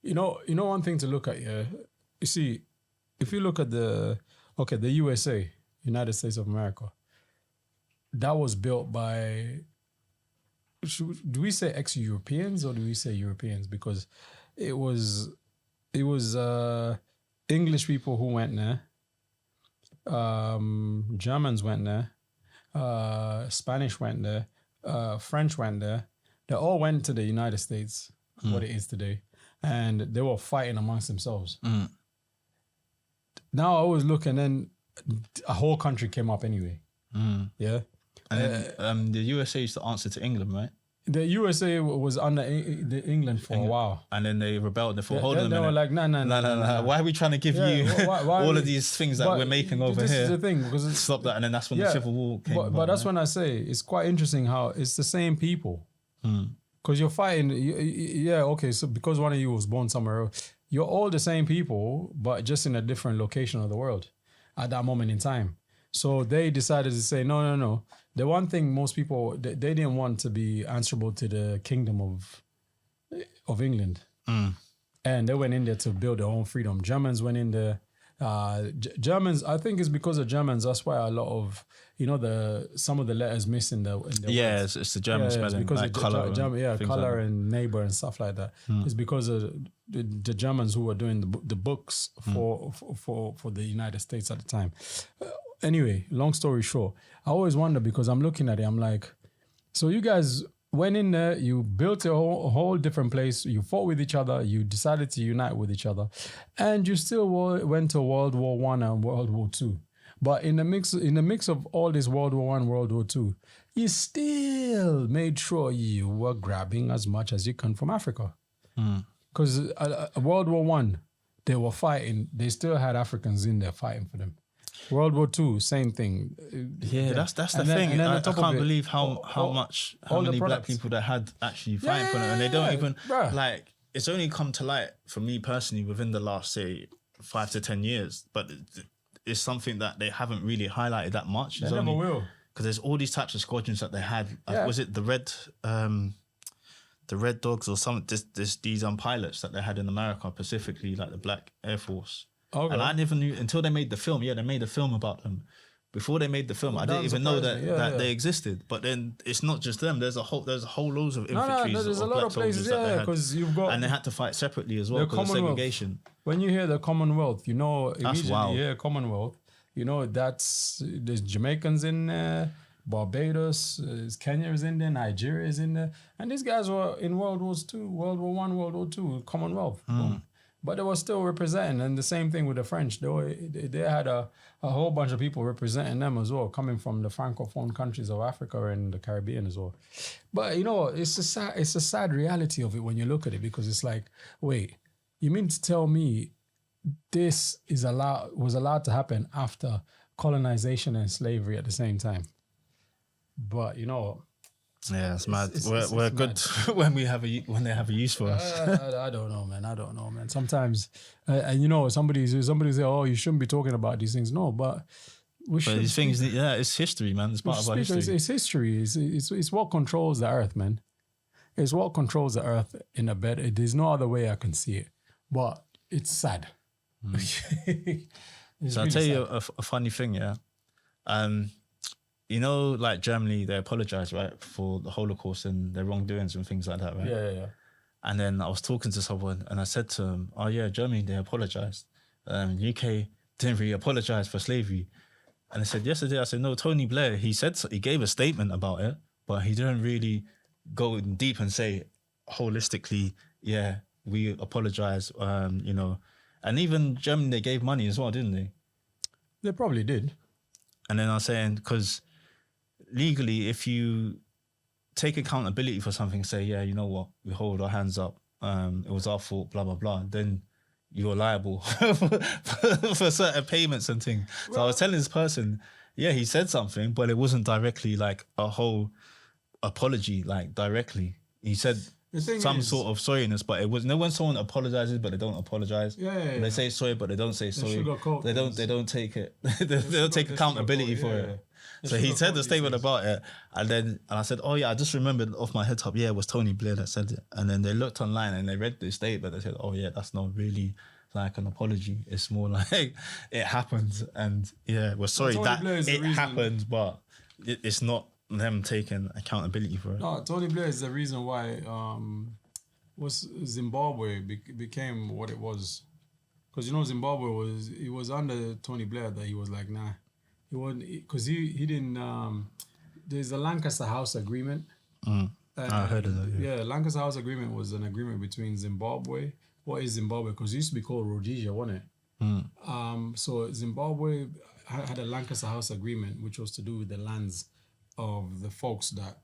You know, one thing to look at, yeah. You see, if you look at the USA, United States of America, that was built by, do we say ex-Europeans or do we say Europeans? Because it was English people who went there, Germans went there, Spanish went there, French went there. They all went to the United States, what it is today, and they were fighting amongst themselves. Now I was looking, and a whole country came up anyway. Yeah. And then, the USA used to answer to England, right? The USA was under the England for a while. And then they rebelled. They thought, hold on a minute. They were like, no. Why are we trying to give you why all of these things that we're making over here? This is the thing. Because stop that. And then that's when the Civil War came about. But that's when I say it's quite interesting how it's the same people. Because you're fighting, so because one of you was born somewhere else, you're all the same people, but just in a different location of the world at that moment in time. So they decided to say, no. The one thing most people, they didn't want to be answerable to the kingdom of England. And they went in there to build their own freedom. Germans went in there. Germans, I think it's because of Germans. That's why a lot of, some of the letters missing in the words. It's the German spelling, because like color. Color and neighbor and stuff like that. It's because of the Germans who were doing the books for the United States at the time. Anyway, long story short, I always wonder because I'm looking at it, I'm like, so you guys went in there, you built a whole different place, you fought with each other, you decided to unite with each other, and you still went to World War I and World War II. But in the mix of all this World War I, World War II, you still made sure you were grabbing as much as you can from Africa. Because World War I, they were fighting, they still had Africans in there fighting for them. World War II, same thing. That's the thing. I can't believe how many black people that had actually fighting for them, and they don't even like. It's only come to light for me personally within the last, say, 5 to 10 years, but it's something that they haven't really highlighted that much. They never will, because there's all these types of squadrons that they had. Was it the Red Dogs or something? These pilots that they had in America, specifically like the Black Air Force. Okay. And I never knew until they made the film. Yeah, they made a film about them. Before they made the film, I didn't even know that they existed. But then it's not just them. There's a whole loads of infantries. There's a lot of places. Because you've got, and they had to fight separately as well because of segregation. When you hear the Commonwealth, immediately that's wild. You hear Commonwealth. There's Jamaicans in there, Barbados, Kenya is in there, Nigeria is in there, and these guys were in World War II, World War I, World War II, Commonwealth. But they were still representing, and the same thing with the French. They had a whole bunch of people representing them as well, coming from the Francophone countries of Africa and the Caribbean as well. But it's a sad reality of it when you look at it, because it's like, wait, you mean to tell me this was allowed to happen after colonization and slavery at the same time? But yeah, it's mad. We're good when they have a use for us. I don't know, man. Sometimes, and somebody say, "Oh, you shouldn't be talking about these things." No, but these things, it's history, man. It's part of our history. It's history. It's what controls the earth, man. It's what controls the earth in a better. There's no other way I can see it, but it's sad. So I'll tell you a funny thing, yeah. Like Germany, they apologized, right, for the Holocaust and their wrongdoings and things like that, right? Yeah. And then I was talking to someone and I said to him, oh yeah, Germany, they apologized. UK didn't really apologize for slavery. And I said, yesterday, I said, no, Tony Blair, he gave a statement about it, but he didn't really go in deep and say holistically, yeah, we apologize, And even Germany, they gave money as well, didn't they? They probably did. And then I was saying, because legally, if you take accountability for something, say, yeah, you know what, we hold our hands up, it was our fault, blah, blah, blah, then you're liable for certain payments and things. So I was telling this person, yeah, he said something, but it wasn't directly like a whole apology, like directly. He said some sort of sorriness, but it was when someone apologizes, but they don't apologize. Yeah. They say sorry, but they don't say sorry. They don't take it. They don't take accountability for it. So he said the statement about it, and I said, oh yeah, I just remembered off my head top, yeah, it was Tony Blair that said it. And then they looked online and they read the statement. They said, oh yeah, that's not really like an apology. It's more like it happened, and yeah, we're sorry that it happened, but it's not them taking accountability for it. No, Tony Blair is the reason why Zimbabwe became what it was. Because Zimbabwe was under Tony Blair that he was like, nah, he wasn't, because he didn't. There's a Lancaster House Agreement. I heard of that. Yeah, Lancaster House Agreement was an agreement between Zimbabwe. What is Zimbabwe? Because it used to be called Rhodesia, wasn't it? So Zimbabwe had a Lancaster House Agreement, which was to do with the lands of the folks that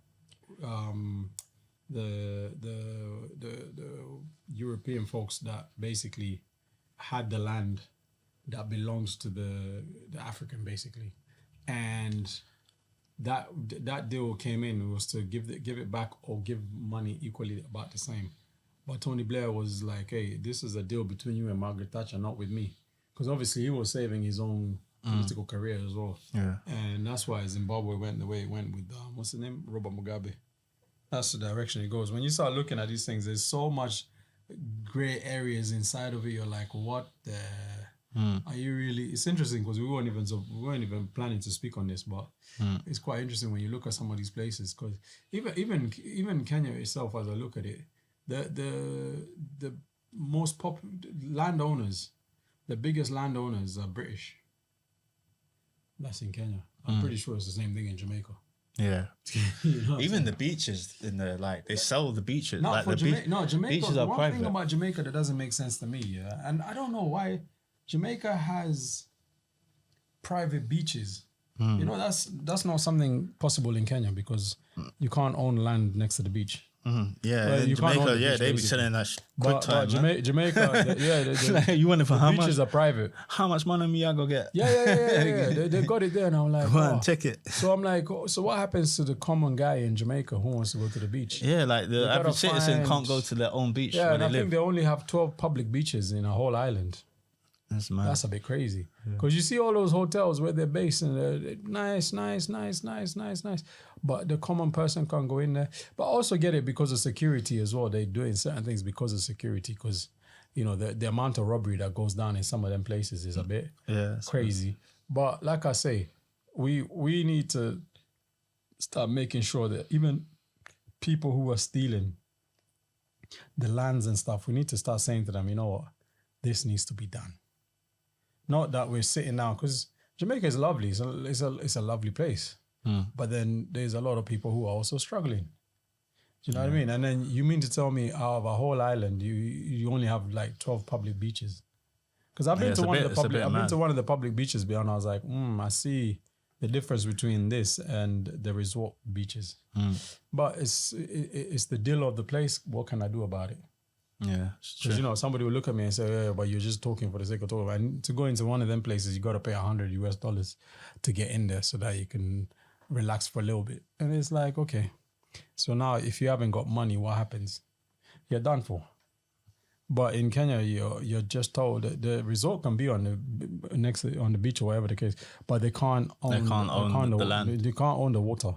the European folks that basically had the land that belongs to the African, basically, and that deal came in was to give it back or give money equally about the same. But Tony Blair was like, hey, this is a deal between you and Margaret Thatcher, not with me, because obviously he was saving his own political career as well. Yeah, and that's why Zimbabwe went the way it went with what's the name, Robert Mugabe. That's the direction it goes. When you start looking at these things, there's so much gray areas inside of it. You're like, what the? Are you really? It's interesting because we weren't even planning to speak on this, but it's quite interesting when you look at some of these places. Because even Kenya itself, as I look at it, the most popular landowners, the biggest landowners are British. That's in Kenya. I'm pretty sure it's the same thing in Jamaica. Yeah, even the beaches they sell the beaches. Not for Jamaica. No, Jamaica. Beaches are private. One thing about Jamaica that doesn't make sense to me, yeah, and I don't know why Jamaica has private beaches. That's not something possible in Kenya because you can't own land next to the beach. Yeah, in Jamaica, they be selling that good time. Jamaica, you want it for how much? Beaches are private. How much money me I go get? Yeah. They got it there, and I'm like, go on, take it. So I'm like, so what happens to the common guy in Jamaica who wants to go to the beach? Yeah, like the average citizen can't go to their own beach. Yeah, and I think they only have 12 public beaches in a whole island. That's mad. That's a bit crazy. Because you see all those hotels where they're based and they're nice. But the common person can't go in there. But I also get it because of security as well. They're doing certain things because of security. Because, the amount of robbery that goes down in some of them places is a bit crazy. But like I say, we need to start making sure that even people who are stealing the lands and stuff, we need to start saying to them, you know what, this needs to be done. Not that we're sitting down, because Jamaica is lovely. It's a lovely place. But then there's a lot of people who are also struggling. Do you know what I mean? And then you mean to tell me out of a whole island, you only have like 12 public beaches? Because I've been to one of the public beaches, beyond. I was like, I see the difference between this and the resort beaches. But it's the deal of the place. What can I do about it? Yeah, because somebody will look at me and say, "Yeah, but you're just talking for the sake of talking." And to go into one of them places, you got to pay $100 to get in there so that you can relax for a little bit. And it's like, okay, so now if you haven't got money, what happens? You're done for. But in Kenya, you're just told that the resort can be on the beach or whatever the case, but they can't own the land. They can't own the water.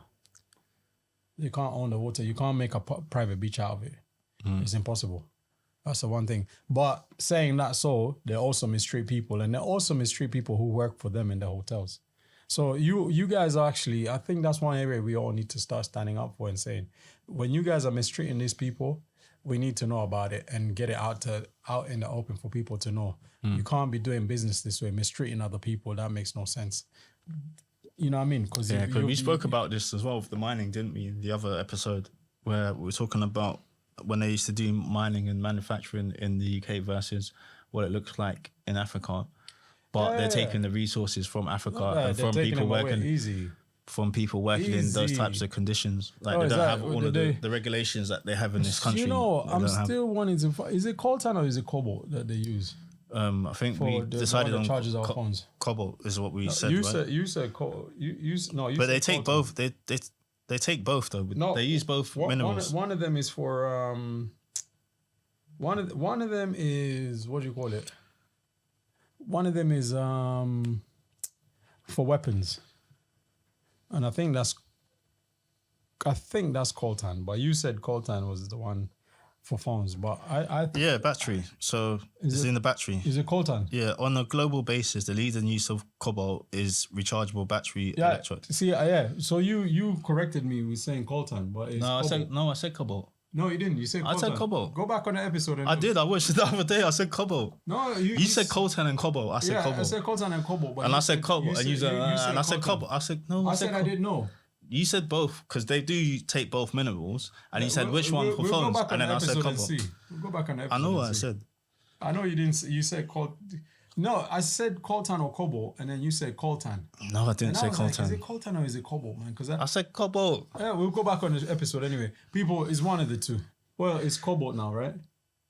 They can't own the water. You can't make a private beach out of it. It's impossible. That's the one thing. But saying that, so they also mistreat people, and they also mistreat people who work for them in the hotels. So you guys are actually, I think that's one area we all need to start standing up for and saying, when you guys are mistreating these people, we need to know about it and get it out in the open for people to know. You can't be doing business this way, mistreating other people. That makes no sense. You know what I mean? Because we spoke about this as well with the mining, didn't we? In the other episode where we were talking about when they used to do mining and manufacturing in the UK versus what it looks like in Africa. But they're taking the resources from Africa and from people working in those types of conditions. Like they don't have all of the regulations that they have in this country. I'm still wanting to. Is it coltan or is it cobalt that they use? I think we decided on charges our phones. Cobalt is what we said. You said cobalt. But they take both. They take both though. No, they use both minerals. One of them is for one of them is, what do you call it? One of them is for weapons. And I think that's coltan. But you said coltan was the one for phones. But Yeah, battery. So it's in the battery. Is it coltan? Yeah, on a global basis, the leading use of cobalt is rechargeable battery electrode. See, yeah. So you corrected me with saying coltan, but it's I said cobalt. No, you didn't. You said coltan. I said cobalt. Go back on the episode. I did. I watched it the other day. I said cobalt. No, you said coltan and cobalt. I said cobalt. I said coltan and cobalt. And I said cobalt. And you said, and I said cobalt. I said no. I said I didn't know. You said both because they do take both minerals, and you said which one for phones, and then I said cobalt. We'll go back on the episode. I know what I said. I know you didn't. You said No, I said coltan or cobalt, and then you said coltan. No, I didn't say coltan. Like, is it coltan or is it cobalt, man? Because I said cobalt. Yeah, we'll go back on the episode anyway. People, it's one of the two. Well, it's cobalt now, right?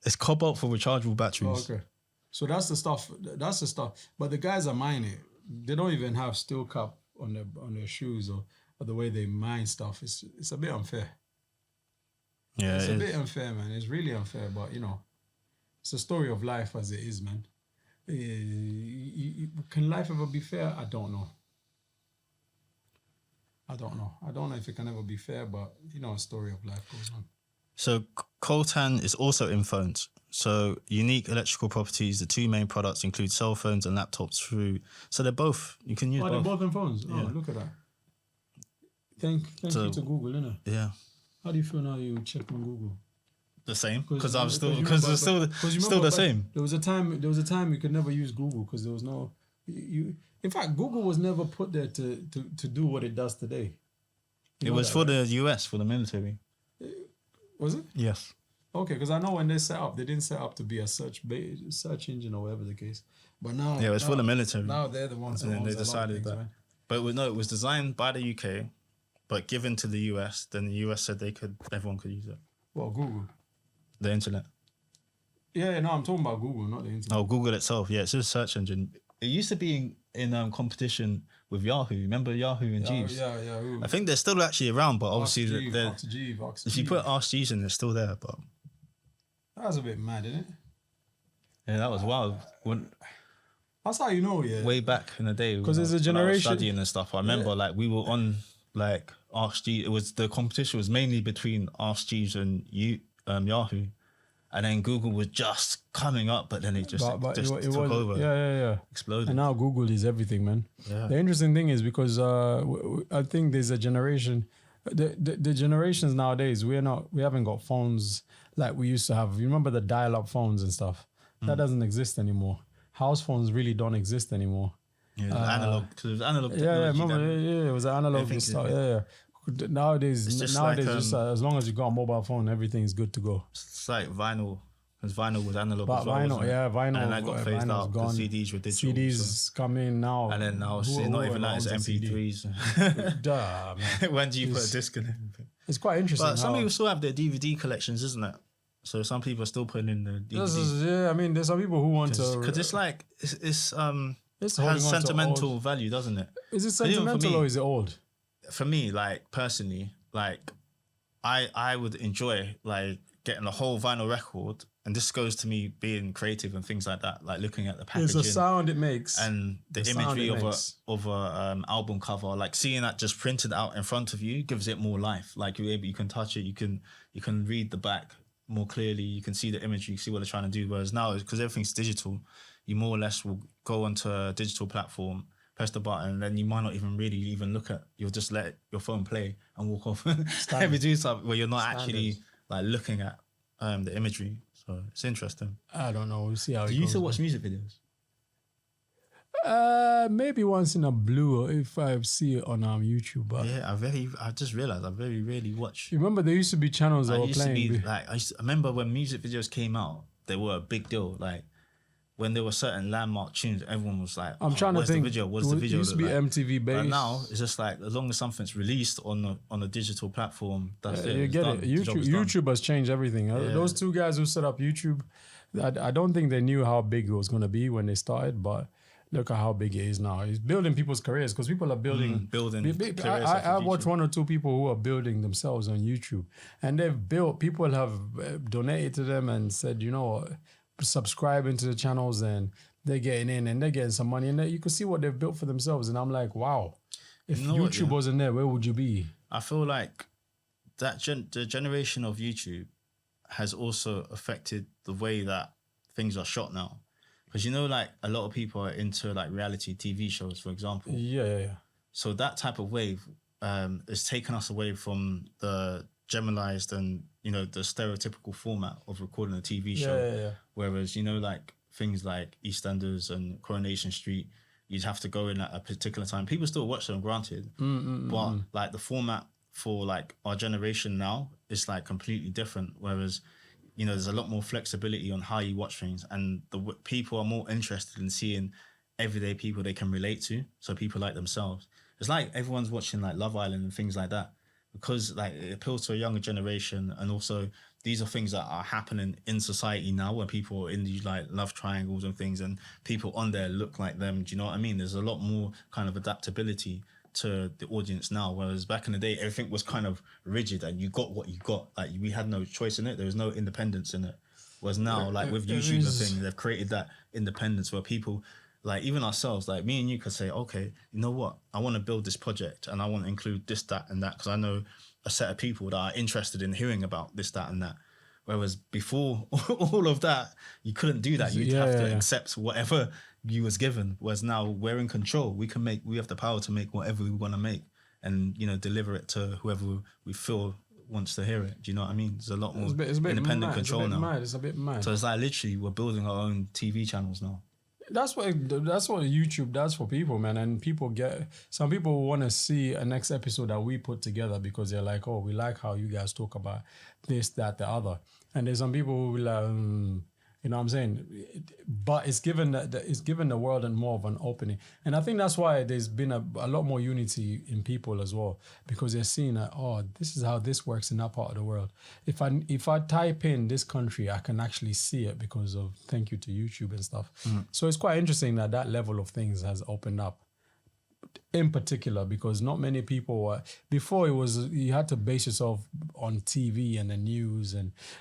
It's cobalt for rechargeable batteries. Oh, okay. So that's the stuff. But the guys are mining it. They don't even have steel cap on their shoes or the way they mine stuff. It's a bit unfair. Yeah, it's a bit unfair, man. It's really unfair. But it's a story of life as it is, man. Can life ever be fair? I don't know. I don't know if it can ever be fair, but a story of life goes on. So coltan is also in phones. So unique electrical properties. The two main products include cell phones and laptops. So they're both. You can use both. They're both in phones. Oh, look at that. Thank you to Google, innit? Yeah. How do you feel now? You check on Google. The same, because it's still the same. There was a time you could never use Google because there was no. In fact, Google was never put there to do what it does today. It was for the US, for the military. Was it? Yes. Okay, because I know when they set up, they didn't set up to be a search engine or whatever the case. But now, yeah, it was for the military. Now they're the ones. And then they decided that. Right? But no, it was designed by the UK, but given to the US. Then the US said everyone could use it. Well, Google. The internet. Yeah, no, I'm talking about Google, not the internet. Oh, Google itself. Yeah, it's just a search engine. It used to be in competition with Yahoo. Remember Yahoo and Jeeves? Yeah. I think they're still actually around, but obviously if you put Ask Jeeves in, they're still there. But that was a bit mad, isn't it? Yeah, that was wild. That's how you know, yeah. Way back in the day, because there's a generation studying and stuff. I remember, we were on Ask Jeeves. It was the competition was mainly between Ask Jeeves and Yahoo. And then Google was just coming up, but then it just took over. Yeah. Exploded. And now Google is everything, man. Yeah. The interesting thing is because I think there's a generation, the generations nowadays, we haven't got phones like we used to have. You remember the dial-up phones and stuff? That doesn't exist anymore. House phones really don't exist anymore. Yeah, analog. Because it was analog technology. Yeah, remember? Yeah, it was analog stuff. Yeah. Nowadays, just as long as you got a mobile phone, everything's good to go. It's like vinyl, because vinyl was analog. But vinyl, and then that got phased out. The CDs were digital. CDs come in now, and then now it's not even that. It's MP3s. Duh, man. When do you put a disc in it? It's quite interesting. But some people still have their DVD collections, isn't it? So some people are still putting in the DVDs. I mean, there's some people who want to, because it's has sentimental value, doesn't it? Is it sentimental or is it old? For me, personally, I would enjoy getting a whole vinyl record, and this goes to me being creative and things like that, looking at the packaging. It's a sound it makes, and the imagery of a album cover, seeing that just printed out in front of you gives it more life. You can touch it, you can read the back more clearly, you can see the imagery, you see what they're trying to do. Whereas now, because everything's digital, you more or less will go onto a digital platform, press the button, and then you might not even really look at. You'll just let your phone play and walk off. Maybe do something where you're not actually looking at the imagery. So it's interesting. I don't know. We'll see how. Do you still watch music videos? Maybe once in a blue, if I see it on YouTube. But yeah, I just realized I very rarely watch. You remember there used to be channels that were playing. I remember when music videos came out, they were a big deal. When there were certain landmark tunes, everyone was like, I'm trying to think. What's the video? It used to be MTV based. But now it's just as long as something's released on a digital platform, that's it. You get it. YouTube has changed everything. Yeah. Those two guys who set up YouTube, I don't think they knew how big it was going to be when they started, but look at how big it is now. It's building people's careers because people are building. Careers. I watch one or two people who are building themselves on YouTube, and they've built. People have donated to them and said, subscribing to the channels, and they're getting in and they're getting some money, and you can see what they've built for themselves. And I'm like, wow, If You know what, YouTube yeah? wasn't there, where would you be? I feel like the generation of YouTube has also affected the way that things are shot now. Because like a lot of people are into like reality TV shows, for example. Yeah. So that type of wave has taken us away from the generalized and the stereotypical format of recording a TV show. Yeah. Whereas like things like EastEnders and Coronation Street, you'd have to go in at a particular time. People still watch them, granted, but like the format for like our generation now is like completely different. Whereas there's a lot more flexibility on how you watch things, and people are more interested in seeing everyday people they can relate to. So people like themselves. It's like everyone's watching like Love Island and things like that, because like it appeals to a younger generation, and also these are things that are happening in society now, where people are in these like love triangles and things, and people on there look like them. Do you know what I mean? There's a lot more kind of adaptability to the audience now, whereas back in the day everything was kind of rigid and you got what you got. Like we had no choice in it. There was no independence in it. Whereas now, like with YouTube and thing, they've created that independence where people, like even ourselves, like me and you could say, okay, you know what, I want to build this project and I want to include this, that and that, because I know a set of people that are interested in hearing about this, that and that. Whereas before all of that, you couldn't do that. You'd have to accept whatever you was given. Whereas now we're in control. We have the power to make whatever we want to make, and deliver it to whoever we feel wants to hear it. Do you know what I mean? There's a lot more independent control now. It's a bit mad. So it's like literally we're building our own TV channels now. That's what YouTube does for people, man. And some people want to see a next episode that we put together because they're like, oh, we like how you guys talk about this, that, the other. And there's some people who will, you know what I'm saying? But it's given the world and more of an opening. And I think that's why there's been a lot more unity in people as well, because they're seeing that, oh, this is how this works in that part of the world. If I type in this country, I can actually see it because of thank you to YouTube and stuff. So it's quite interesting that level of things has opened up. In particular, because not many people before you had to base yourself on TV and the news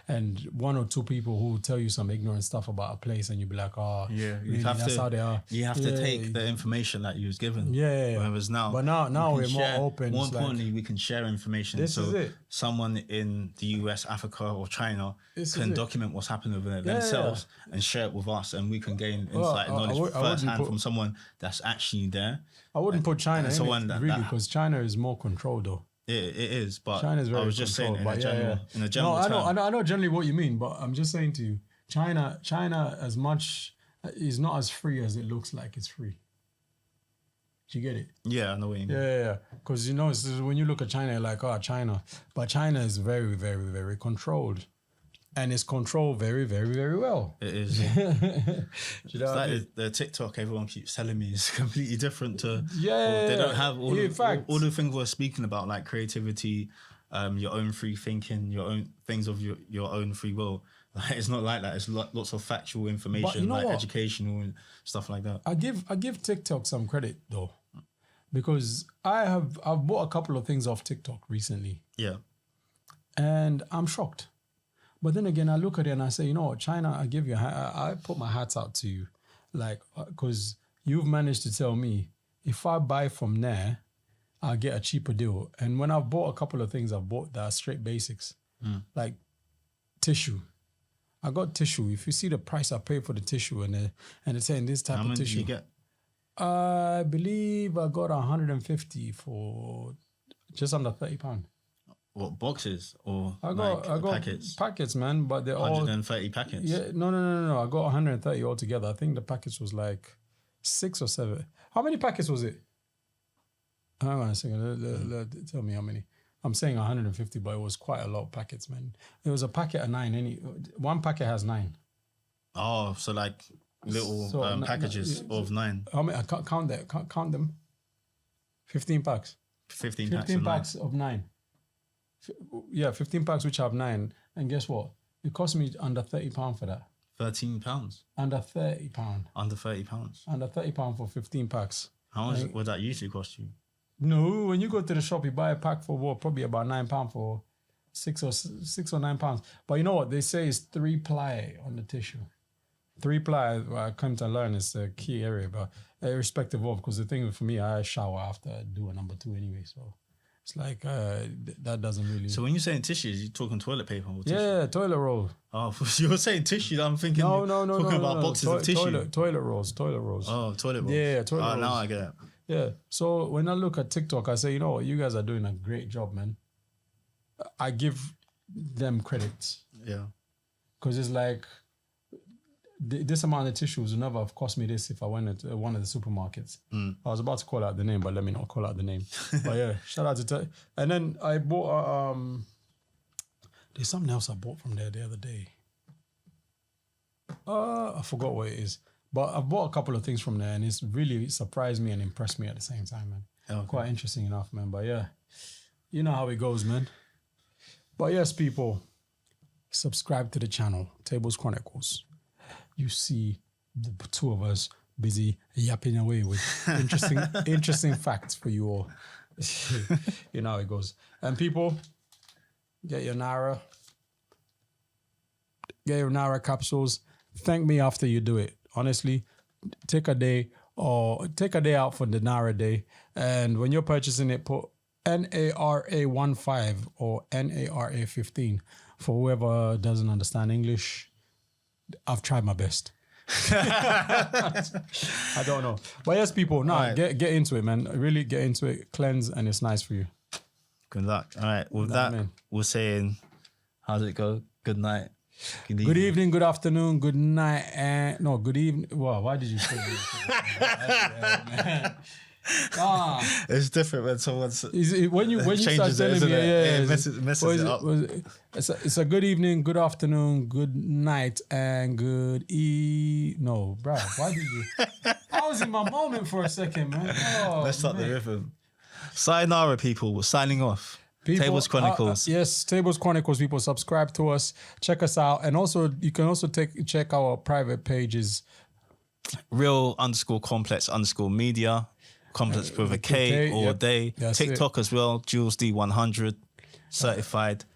and one or two people who tell you some ignorant stuff about a place and you'd be like, oh yeah, really, that's how they are. You have to take the information that you was given. Whereas now, but now we're more open. More importantly, we can share information. So someone in the US, Africa, or China can document what's happening over there themselves and share it with us, and we can gain insight and knowledge firsthand from someone that's actually there. I wouldn't put China in it, really, because China is more controlled, though. It is, but China is very I was just saying in a general term. I know generally what you mean, but I'm just saying to you, China as much is not as free as it looks like it's free. Do you get it? Yeah, I know what you mean. Yeah. Because when you look at China, you're like, oh, China, but China is very, very, very controlled. And it's controlled very, very, very well. It is. It's like the TikTok everyone keeps telling me is completely different to. They don't have all the things we're speaking about, like creativity, your own free thinking, your own things of your own free will. Like, it's not like that. It's lots of factual information, like educational and stuff like that. I give TikTok some credit though, because I've bought a couple of things off TikTok recently. Yeah. And I'm shocked. But then again, I look at it and I say, you know what, China, I put my hats out to you. Like, because you've managed to tell me, if I buy from there, I'll get a cheaper deal. And when I've bought a couple of things, I've bought that are straight basics. Like tissue. I got tissue. If you see the price I paid for the tissue and it's saying this type of tissue. How many did you get? I believe I got 150 for just under £30. What, boxes or I got packets? Packets, man, but they're 130 packets. Yeah, no. I got 130 altogether. I think the packets was like 6 or 7. How many packets was it? Hang on a second. Tell me how many. I'm saying 150, but it was quite a lot of packets, man. It was a packet of 9. One packet has 9. Oh, so like little packages of 9. How many? I can't count that. Count them. 15 packs. 15 packs of 9. Yeah, 15 packs which have 9. And guess what? It cost me under £30 for that. £13? Under £30. Under £30? Under £30 for 15 packs. How much would that usually cost you? No, when you go to the shop, you buy a pack for probably about £9 for £6 or £9. But you know what? They say it's 3 ply on the tissue. Three-ply, I come to learn, is a key area, but irrespective of, because the thing for me, I shower after I do a number 2 anyway, so it's like that doesn't really. So when you're saying tissues, you're talking toilet paper or tissue? Yeah, toilet roll. Oh, you were saying tissue. I'm thinking talking about boxes of tissue. Toilet rolls. Oh, toilet rolls. Yeah, toilet rolls. Now I get it. Yeah. So when I look at TikTok, I say, you know, you guys are doing a great job, man. I give them credit. Yeah. Because it's like, this amount of tissues would never have cost me this if I went at one of the supermarkets. I was about to call out the name, but let me not call out the name. But yeah, shout out to... And then I bought... there's something else I bought from there the other day. I forgot what it is. But I've bought a couple of things from there, and it's really surprised me and impressed me at the same time, man. Okay. Quite interesting enough, man. But yeah, you know how it goes, man. But yes, people, subscribe to the channel, Tables Chronicles. You see the two of us busy yapping away with interesting facts for you all. You know how it goes. And people, get your Naira capsules. Thank me after you do it. Honestly, take a day out for the Naira day. And when you're purchasing it, put NARA15 or NARA15 for whoever doesn't understand English. I've tried my best. I don't know. But yes, people, get into it, man. Really get into it. Cleanse, and it's nice for you. Good luck. All right. With that, we're saying, how does it go? Good night. Good evening, good afternoon, good night, and no, good evening. Wow, why did you say that? It's different when someone's when you start telling me, it messes it up. It's a good evening, good afternoon, good night, and good no, bro. Why did you? I was in my moment for a second, man. Messed up the rhythm. Sayonara, people. We're signing off. People, Tables Chronicles. Yes, Tables Chronicles, people, subscribe to us, check us out, and also you can also check our private pages. Real_complex_media, complex with a K all day. That's TikTok as well, Jules D100, certified.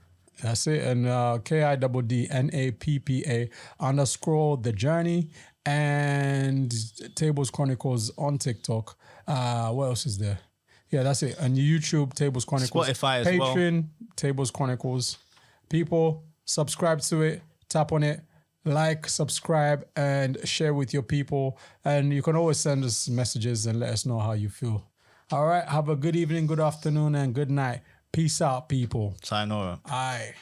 That's it, and KIDDNAPPA_The Journey, and Tables Chronicles on TikTok. What else is there? Yeah, that's it. And YouTube, Tables Chronicles. Spotify as Patreon, Tables Chronicles. People, subscribe to it, tap on it, like, subscribe, and share with your people. And you can always send us messages and let us know how you feel. All right, have a good evening, good afternoon, and good night. Peace out, people. Sayonara. Aye.